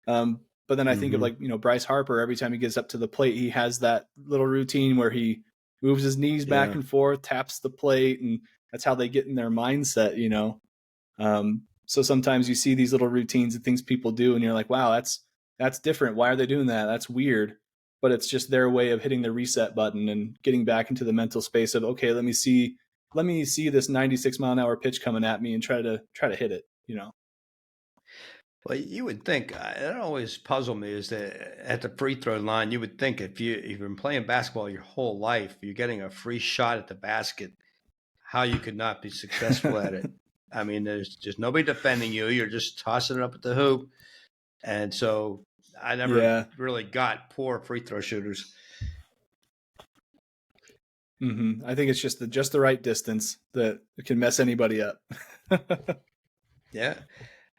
But then I think of like, Bryce Harper, every time he gets up to the plate, he has that little routine where he moves his knees back and forth, taps the plate, and that's how they get in their mindset, So sometimes you see these little routines and things people do, and you're like, wow, that's different. Why are they doing that? That's weird. But it's just their way of hitting the reset button and getting back into the mental space of, okay, let me see this 96-mile-an-hour pitch coming at me and try to hit it, Well, you would think, it always puzzled me, is that at the free throw line, you would think if you've been playing basketball your whole life, you're getting a free shot at the basket, how you could not be successful at it. I mean, there's just nobody defending you. You're just tossing it up at the hoop. And so I never really got poor free throw shooters. I think it's just the right distance that can mess anybody up. Yeah.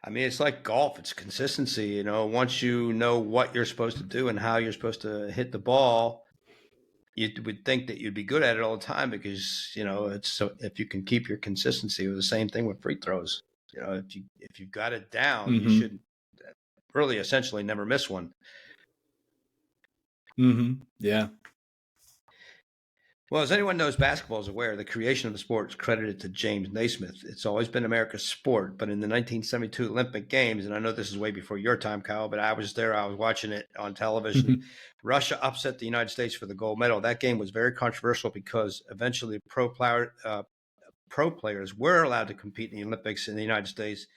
I mean, it's like golf. It's consistency. Once you know what you're supposed to do and how you're supposed to hit the ball, you would think that you'd be good at it all the time because, it's so if you can keep your consistency. It was the same thing with free throws. If you've got it down, you should really essentially never miss one. Yeah. Well, as anyone knows, basketball is aware, the creation of the sport is credited to James Naismith. It's always been America's sport, but in the 1972 Olympic Games, and I know this is way before your time, Kyle, but I was there. I was watching it on television. Russia upset the United States for the gold medal. That game was very controversial because eventually pro players were allowed to compete in the Olympics in the United States.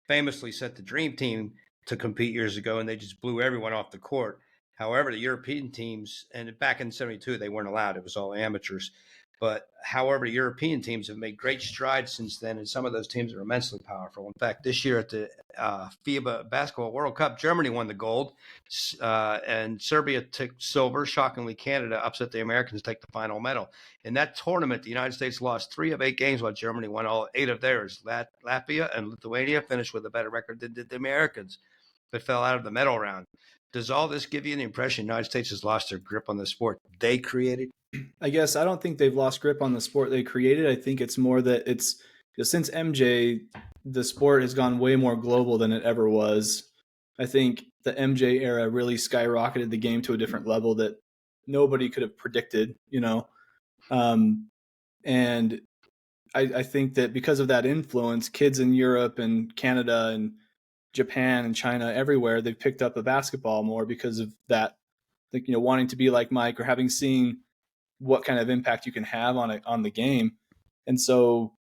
Famously sent the Dream Team to compete years ago, and they just blew everyone off the court. However, the European teams, and back in 72, they weren't allowed. It was all amateurs. But however, European teams have made great strides since then, and some of those teams are immensely powerful. In fact, this year at the FIBA Basketball World Cup, Germany won the gold, and Serbia took silver. Shockingly, Canada upset the Americans to take the final medal. In that tournament, the United States lost 3 of 8 games while Germany won all 8 of theirs. Latvia and Lithuania finished with a better record than did the Americans. but fell out of the medal round. Does all this give you the impression the United States has lost their grip on the sport they created? I guess I don't think they've lost grip on the sport they created. I think it's more that it's since MJ, the sport has gone way more global than it ever was. I think the MJ era really skyrocketed the game to a different level that nobody could have predicted, and I think that because of that influence, kids in Europe and Canada and Japan and China, everywhere, they've picked up the basketball more because of that. I think, wanting to be like Mike or having seen what kind of impact you can have on the game. And so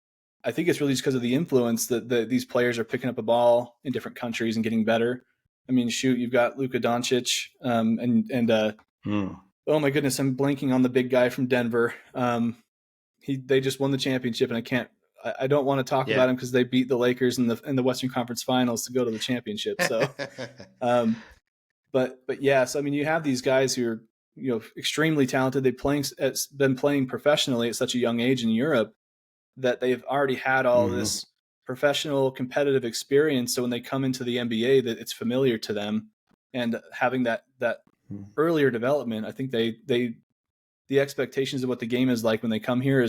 I think it's really just because of the influence that these players are picking up a ball in different countries and getting better. I mean, shoot, you've got Luka Doncic, oh my goodness, I'm blanking on the big guy from Denver. They just won the championship, and I don't want to talk about him because they beat the Lakers in the Western Conference Finals to go to the championship. So, but yeah, so I mean, you have these guys who are extremely talented. They've been playing professionally at such a young age in Europe that they've already had all this professional competitive experience. So when they come into the NBA, that it's familiar to them, and having that earlier development, I think the expectations of what the game is like when they come here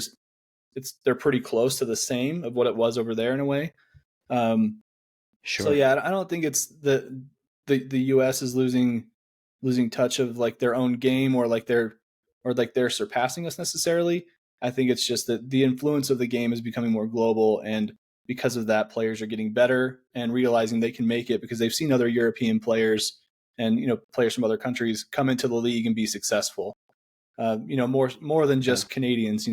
they're pretty close to the same of what it was over there in a way. Sure. So yeah, I don't think it's the US is losing touch of like their own game or they're surpassing us necessarily. I think it's just that the influence of the game is becoming more global, and because of that, players are getting better and realizing they can make it because they've seen other European players and players from other countries come into the league and be successful. More than just Canadians,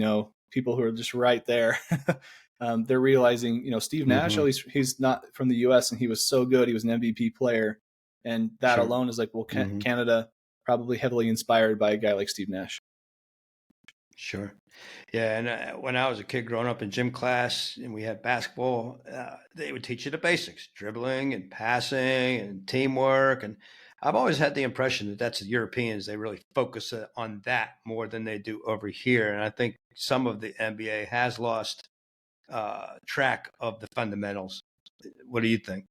people who are just right there. They're realizing, Steve Nash, he's not from the US and he was so good. He was an MVP player. And that alone is like, well, Canada probably heavily inspired by a guy like Steve Nash. Sure. Yeah. And when I was a kid growing up in gym class and we had basketball, they would teach you the basics, dribbling and passing and teamwork. And I've always had the impression that that's the Europeans. They really focus on that more than they do over here. And I think some of the NBA has lost track of the fundamentals. What do you think?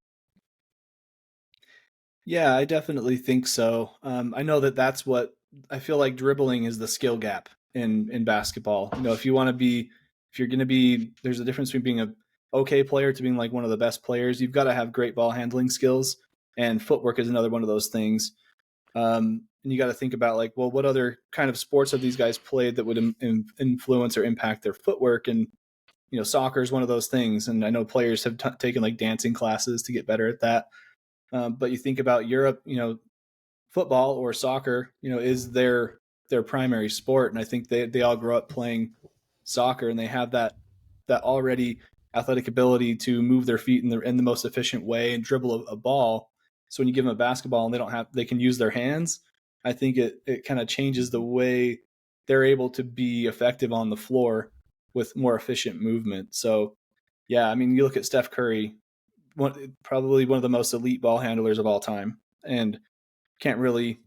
Yeah, I definitely think so. I know that's what I feel like. Dribbling is the skill gap in basketball. If you're going to be, there's a difference between being a okay player to being like one of the best players. You've got to have great ball handling skills, and footwork is another one of those things. And you got to think about like, well, what other kind of sports have these guys played that would influence or impact their footwork? And soccer is one of those things. And I know players have taken like dancing classes to get better at that. But you think about Europe, football or soccer, is their primary sport. And I think they all grow up playing soccer, and they have that already athletic ability to move their feet in the most efficient way and dribble a ball. So when you give them a basketball and they can use their hands, I think it kind of changes the way they're able to be effective on the floor with more efficient movement. So yeah, I mean, you look at Steph Curry, probably one of the most elite ball handlers of all time, and can't really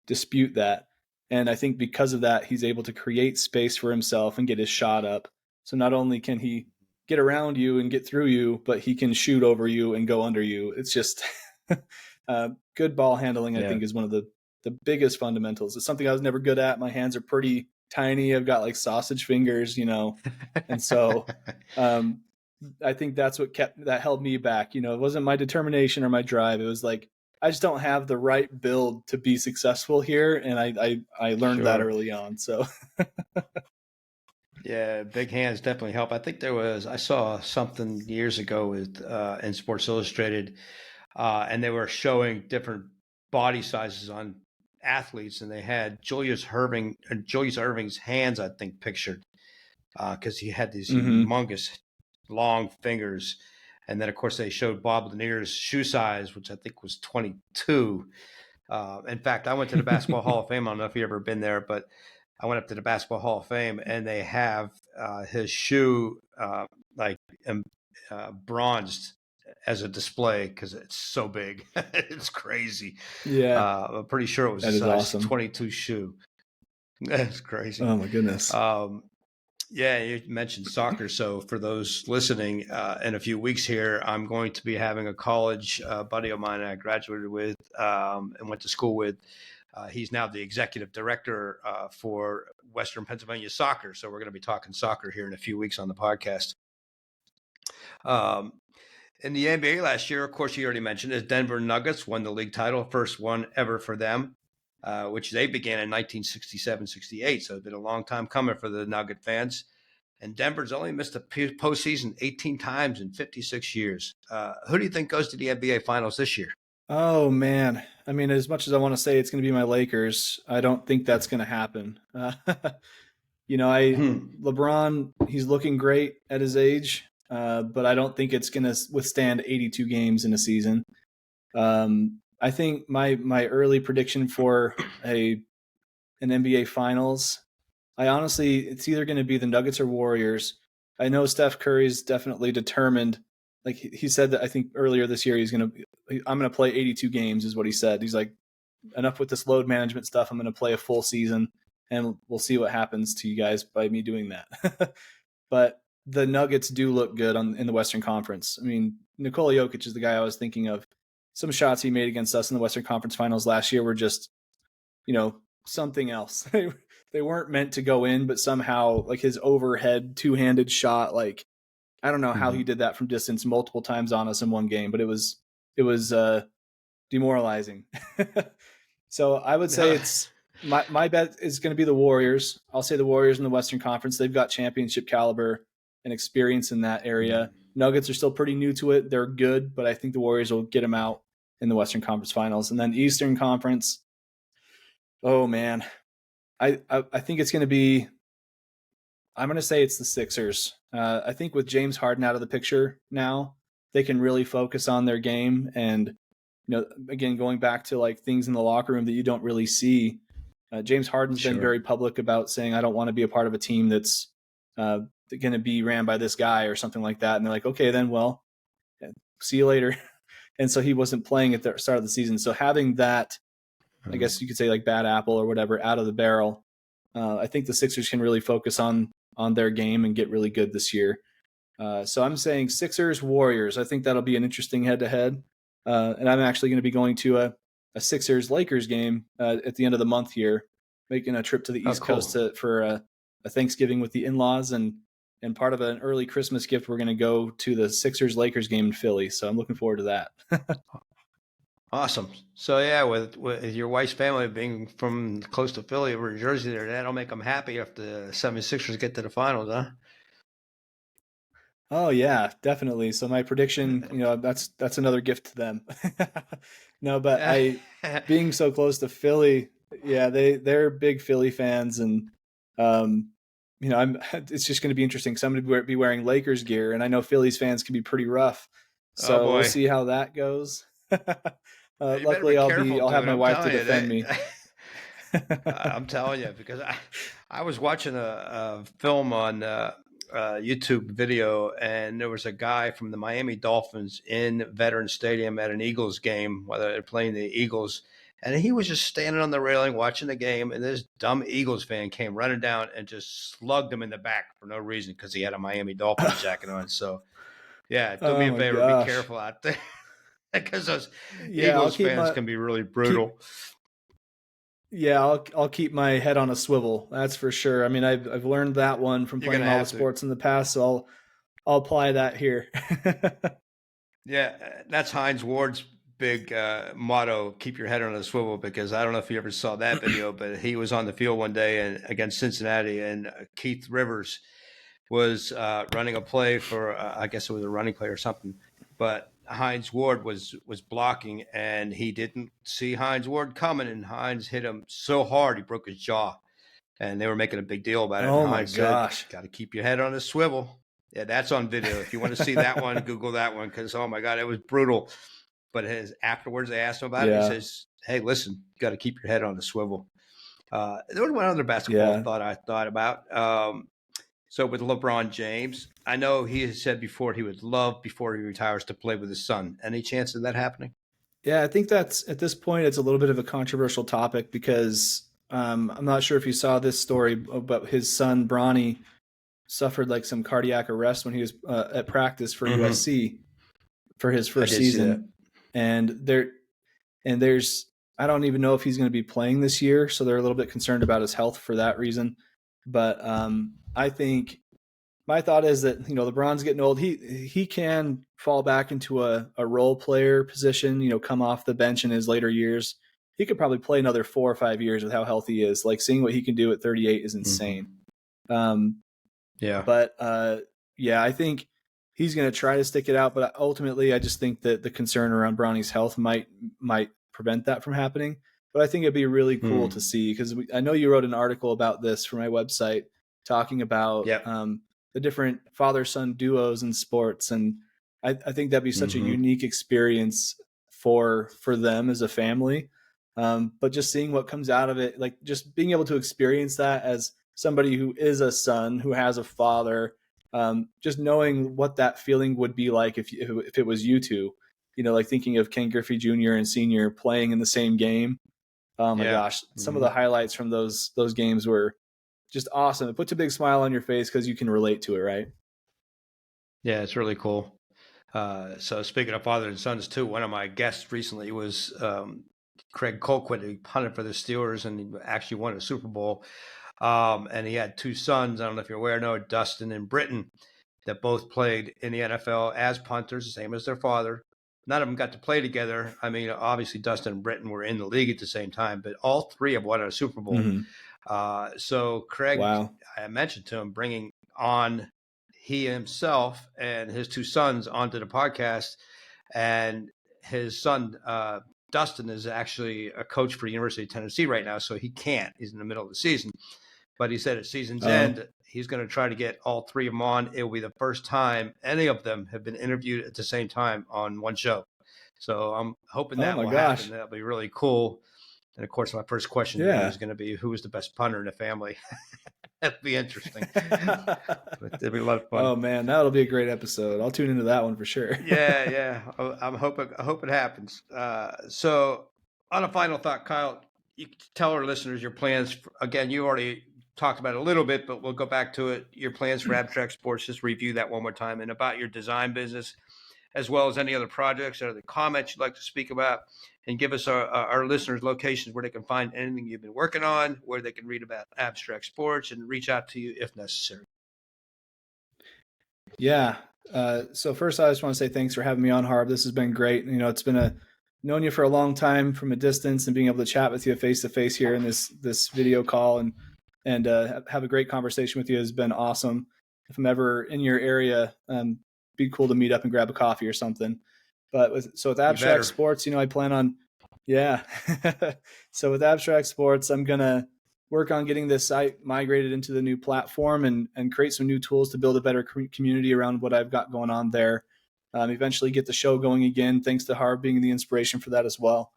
dispute that. And I think because of that, he's able to create space for himself and get his shot up. So not only can he get around you and get through you, but he can shoot over you and go under you. It's just good ball handling, I think, is one of the biggest fundamentals. It's something I was never good at. My hands are pretty tiny. I've got like sausage fingers, and so I think that's what held me back. It wasn't my determination or my drive. It was like, I just don't have the right build to be successful here. And I learned that early on. So yeah, big hands definitely help. I think I saw something years ago with in Sports Illustrated, and they were showing different body sizes on athletes, and they had Julius Erving's hands, I think, pictured, because he had these humongous long fingers. And then, of course, they showed Bob Lanier's shoe size, which I think was 22. In fact, I went to the Basketball Hall of Fame. I don't know if you've ever been there, but I went up to the Basketball Hall of Fame, and they have his shoe bronzed as a display because it's so big. It's crazy. Yeah. I'm pretty sure it was a size awesome. 22 shoe. That's crazy. Oh, my goodness. Yeah, you mentioned soccer. So for those listening, in a few weeks here, I'm going to be having a college buddy of mine I graduated with and went to school with. He's now the executive director for Western Pennsylvania soccer. So we're going to be talking soccer here in a few weeks on the podcast. Um, in the NBA last year, of course, you already mentioned, is Denver Nuggets won the league title, first one ever for them, which they began in 1967-68. So it's been a long time coming for the Nugget fans. And Denver's only missed the postseason 18 times in 56 years. Who do you think goes to the NBA Finals this year? Oh man, I mean, as much as I want to say it's going to be my Lakers, I don't think that's going to happen. LeBron, he's looking great at his age, but I don't think it's going to withstand 82 games in a season. I think my early prediction for an NBA Finals, it's either going to be the Nuggets or Warriors. I know Steph Curry's definitely determined. Like he said that I think earlier this year I'm going to play 82 games is what he said. He's like, enough with this load management stuff. I'm going to play a full season and we'll see what happens to you guys by me doing that. But the Nuggets do look good in the Western Conference. I mean, Nikola Jokic is the guy I was thinking of. Some shots he made against us in the Western Conference Finals last year were just, something else. They weren't meant to go in, but somehow like his overhead two-handed shot, like I don't know how he did that from distance multiple times on us in one game, but it was demoralizing. So I would say it's my bet is going to be the Warriors. I'll say the Warriors in the Western Conference. They've got championship caliber and experience in that area. Nuggets are still pretty new to it. They're good, but I think the Warriors will get them out in the Western Conference Finals. And then Eastern Conference, oh man, I think it's going to be, I'm going to say it's the Sixers. I think with James Harden out of the picture now, they can really focus on their game. And, again, going back to like things in the locker room that you don't really see, James Harden's been very public about saying, I don't want to be a part of a team that's going to be ran by this guy or something like that. And they're like, okay, then, well, see you later. And so he wasn't playing at the start of the season. So having that, I guess you could say like bad apple or whatever out of the barrel, I think the Sixers can really focus on their game and get really good this year. So I'm saying Sixers, Warriors. I think that'll be an interesting head-to-head. And I'm actually going to be going to a Sixers-Lakers game at the end of the month here, making a trip to the East Coast for a Thanksgiving with the in-laws. And part of an early Christmas gift, we're going to go to the Sixers-Lakers game in Philly. So I'm looking forward to that. Awesome. So yeah, with your wife's family being from close to Philly or Jersey there, that'll make them happy if the 76ers get to the finals, huh? Oh yeah, definitely. So my prediction, that's another gift to them. No, but being so close to Philly, yeah, they're big Philly fans, and it's just going to be interesting. So I'm going to be wearing Lakers gear, and I know Philly's fans can be pretty rough. So we'll see how that goes. Luckily, I'll have my wife to defend me. I'm telling you, because I was watching a film on YouTube video, and there was a guy from the Miami Dolphins in Veterans Stadium at an Eagles game, whether they're playing the Eagles, and he was just standing on the railing watching the game, and this dumb Eagles fan came running down and just slugged him in the back for no reason because he had a Miami Dolphins jacket on. So, yeah, do me a favor, be careful out there. Because those Eagles fans can be really brutal. I'll keep my head on a swivel. That's for sure. I mean, I've learned that one from playing all the sports in the past, so I'll apply that here. Yeah, that's Hines Ward's big motto: "Keep your head on a swivel." Because I don't know if you ever saw that video, but he was on the field one day and against Cincinnati, and Keith Rivers was running a play for I guess it was a running play or something, but Hines Ward was blocking, and he didn't see Hines Ward coming, and Hines hit him so hard he broke his jaw, and they were making a big deal about it. Oh my gosh! Got to keep your head on a swivel. Yeah, that's on video. If you want to see that one, Google that one, because oh my God, it was brutal. But afterwards, they asked him about it. He says, "Hey, listen, you got to keep your head on a swivel." There was one other basketball thought I thought about. So with LeBron James, I know he has said before he would love before he retires to play with his son. Any chance of that happening? Yeah, I think that's at this point it's a little bit of a controversial topic because I'm not sure if you saw this story about his son Bronny suffered like some cardiac arrest when he was at practice for Mm-hmm. USC for his I first did see that. season. There's I don't even know if he's going to be playing this year, so they're a little bit concerned about his health for that reason. But I think my thought is that, you know, LeBron's getting old. He can fall back into a role player position, you know, come off the bench in his later years. He could probably play another 4 or 5 years with how healthy he is. Like, seeing what he can do at 38 is insane. Yeah. But yeah, I think he's going to try to stick it out. But ultimately, I just think that the concern around Bronny's health might prevent that from happening. But I think it'd be really cool to see, because I know you wrote an article about this for my website talking about the different father-son duos in sports. And I think that'd be such a unique experience for them as a family. But just seeing what comes out of it, like just being able to experience that as somebody who is a son, who has a father, just knowing what that feeling would be like if it was you two, you know, like thinking of Ken Griffey Jr. and Sr. playing in the same game. Oh my gosh. Some of the highlights from those games were just awesome. It puts a big smile on your face because you can relate to it, right? Yeah, it's really cool. So speaking of father and sons too, one of my guests recently was Craig Colquitt, who punted for the Steelers and he actually won a Super Bowl. And he had 2 sons. I don't know if you're aware, no, Dustin and Britton, that both played in the NFL as punters, the same as their father. None of them got to play together. I mean, obviously Dustin and Britton were in the league at the same time, but all 3 have won a Super Bowl. So Craig, I mentioned to him bringing on he himself and his 2 sons onto the podcast, and his son, Dustin, is actually a coach for the University of Tennessee right now, so he can't. He's in the middle of the season. But he said at season's end, he's going to try to get all 3 of them on. It will be the first time any of them have been interviewed at the same time on one show. So I'm hoping that will happen. That'll be really cool. And of course, my first question is going to be, who is the best punter in the family? That'd be interesting. But it'd be a lot of fun. Oh man, that'll be a great episode. I'll tune into that one for sure. Yeah. I hope it happens. So on a final thought, Kyle, you tell our listeners your plans. Again, you already talked about it a little bit, but we'll go back to it. Your plans for Abstract Sports, just review that one more time, and about your design business, as well as any other projects or the comments you'd like to speak about, and give us our listeners locations where they can find anything you've been working on, where they can read about Abstract Sports and reach out to you if necessary. Yeah. So first, I just want to say thanks for having me on, Harv. This has been great. You know, it's been known you for a long time from a distance, and being able to chat with you face to face here in this video call and have a great conversation with you has been awesome. If I'm ever in your area, be cool to meet up and grab a coffee or something. But with Abstract Sports, you know, I plan on, So with Abstract Sports, I'm going to work on getting this site migrated into the new platform and create some new tools to build a better community around what I've got going on there. Eventually get the show going again, thanks to Harv being the inspiration for that as well.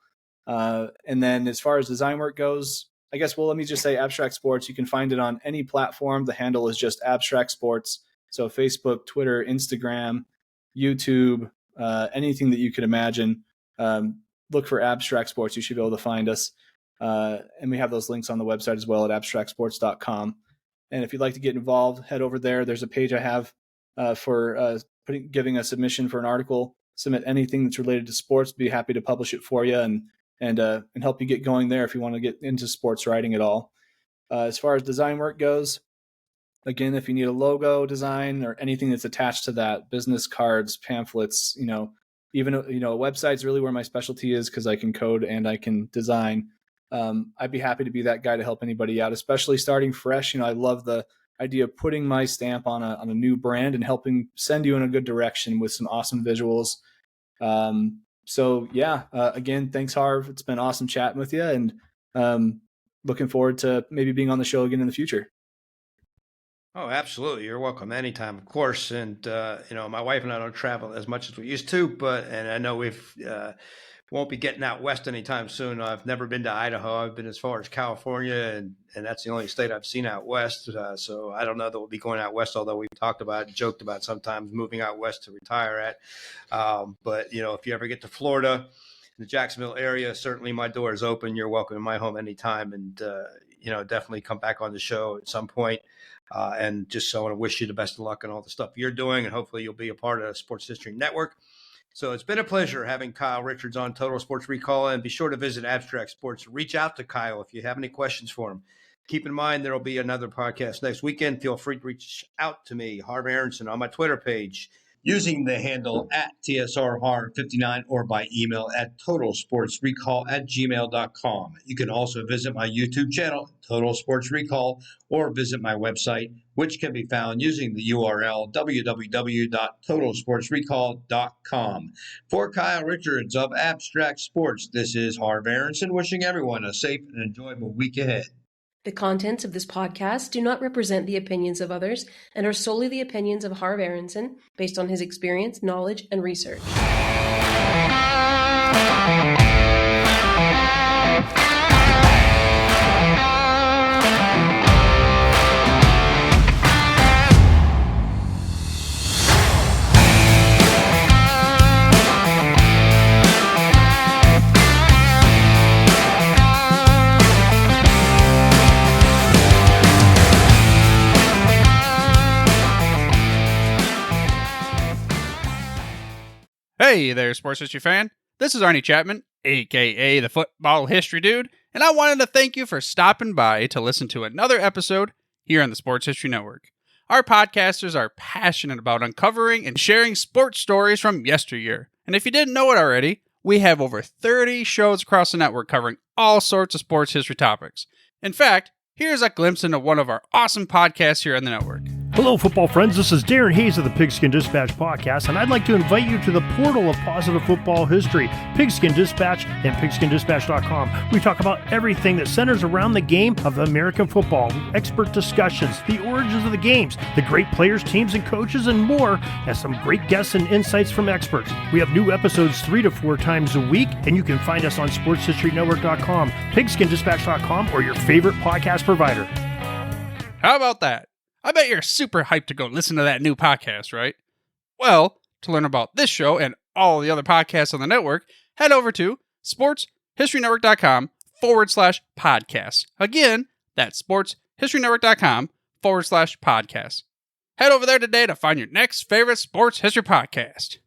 And then as far as design work goes, I guess, well, let me just say Abstract Sports. You can find it on any platform. The handle is just Abstract Sports. So Facebook, Twitter, Instagram, YouTube, anything that you could imagine. Look for Abstract Sports. You should be able to find us. And we have those links on the website as well at abstractsports.com. And if you'd like to get involved, head over there. There's a page I have for giving a submission for an article. Submit anything that's related to sports. Be happy to publish it for you and help you get going there if you want to get into sports writing at all. As far as design work goes, again, if you need a logo design or anything that's attached to that, business cards, pamphlets, even a website's really where my specialty is because I can code and I can design. I'd be happy to be that guy to help anybody out, especially starting fresh. I love the idea of putting my stamp on a new brand and helping send you in a good direction with some awesome visuals. Again, thanks, Harv. It's been awesome chatting with you, and looking forward to maybe being on the show again in the future. Oh, absolutely. You're welcome anytime, of course. And, my wife and I don't travel as much as we used to, and I know won't be getting out west anytime soon. I've never been to Idaho. I've been as far as California, and that's the only state I've seen out west. So I don't know that we'll be going out west, although we've joked about sometimes moving out west to retire at. But if you ever get to Florida, in the Jacksonville area, certainly my door is open. You're welcome in my home anytime. And, definitely come back on the show at some point. And just so I want to wish you the best of luck on all the stuff you're doing, and hopefully you'll be a part of the Sports History Network. So it's been a pleasure having Kyle Richards on Total Sports Recall, and be sure to visit Abstract Sports. Reach out to Kyle if you have any questions for him. Keep in mind, there will be another podcast next weekend. Feel free to reach out to me, Harv Aronson, on my Twitter page using the handle at TSRHarv59 or by email at totalsportsrecall@gmail.com. You can also visit my YouTube channel, Total Sports Recall, or visit my website, which can be found using the URL www.totalsportsrecall.com. For Kyle Richards of Abstract Sports, this is Harv Aronson wishing everyone a safe and enjoyable week ahead. The contents of this podcast do not represent the opinions of others and are solely the opinions of Harv Aronson based on his experience, knowledge, and research. Hey there, sports history fan. This is Arnie Chapman, aka the Football History Dude, and I wanted to thank you for stopping by to listen to another episode here on the Sports History Network. Our podcasters are passionate about uncovering and sharing sports stories from yesteryear. And if you didn't know it already, we have over 30 shows across the network covering all sorts of sports history topics. In fact, here's a glimpse into one of our awesome podcasts here on the network. Hello, football friends. This is Darren Hayes of the Pigskin Dispatch podcast, and I'd like to invite you to the portal of positive football history, Pigskin Dispatch and pigskindispatch.com. We talk about everything that centers around the game of American football, expert discussions, the origins of the games, the great players, teams, and coaches, and more, and some great guests and insights from experts. We have new episodes 3 to 4 times a week, and you can find us on sportshistorynetwork.com, pigskindispatch.com, or your favorite podcast provider. How about that? I bet you're super hyped to go listen to that new podcast, right? Well, to learn about this show and all the other podcasts on the network, head over to sportshistorynetwork.com/podcast. Again, that's sportshistorynetwork.com/podcast. Head over there today to find your next favorite sports history podcast.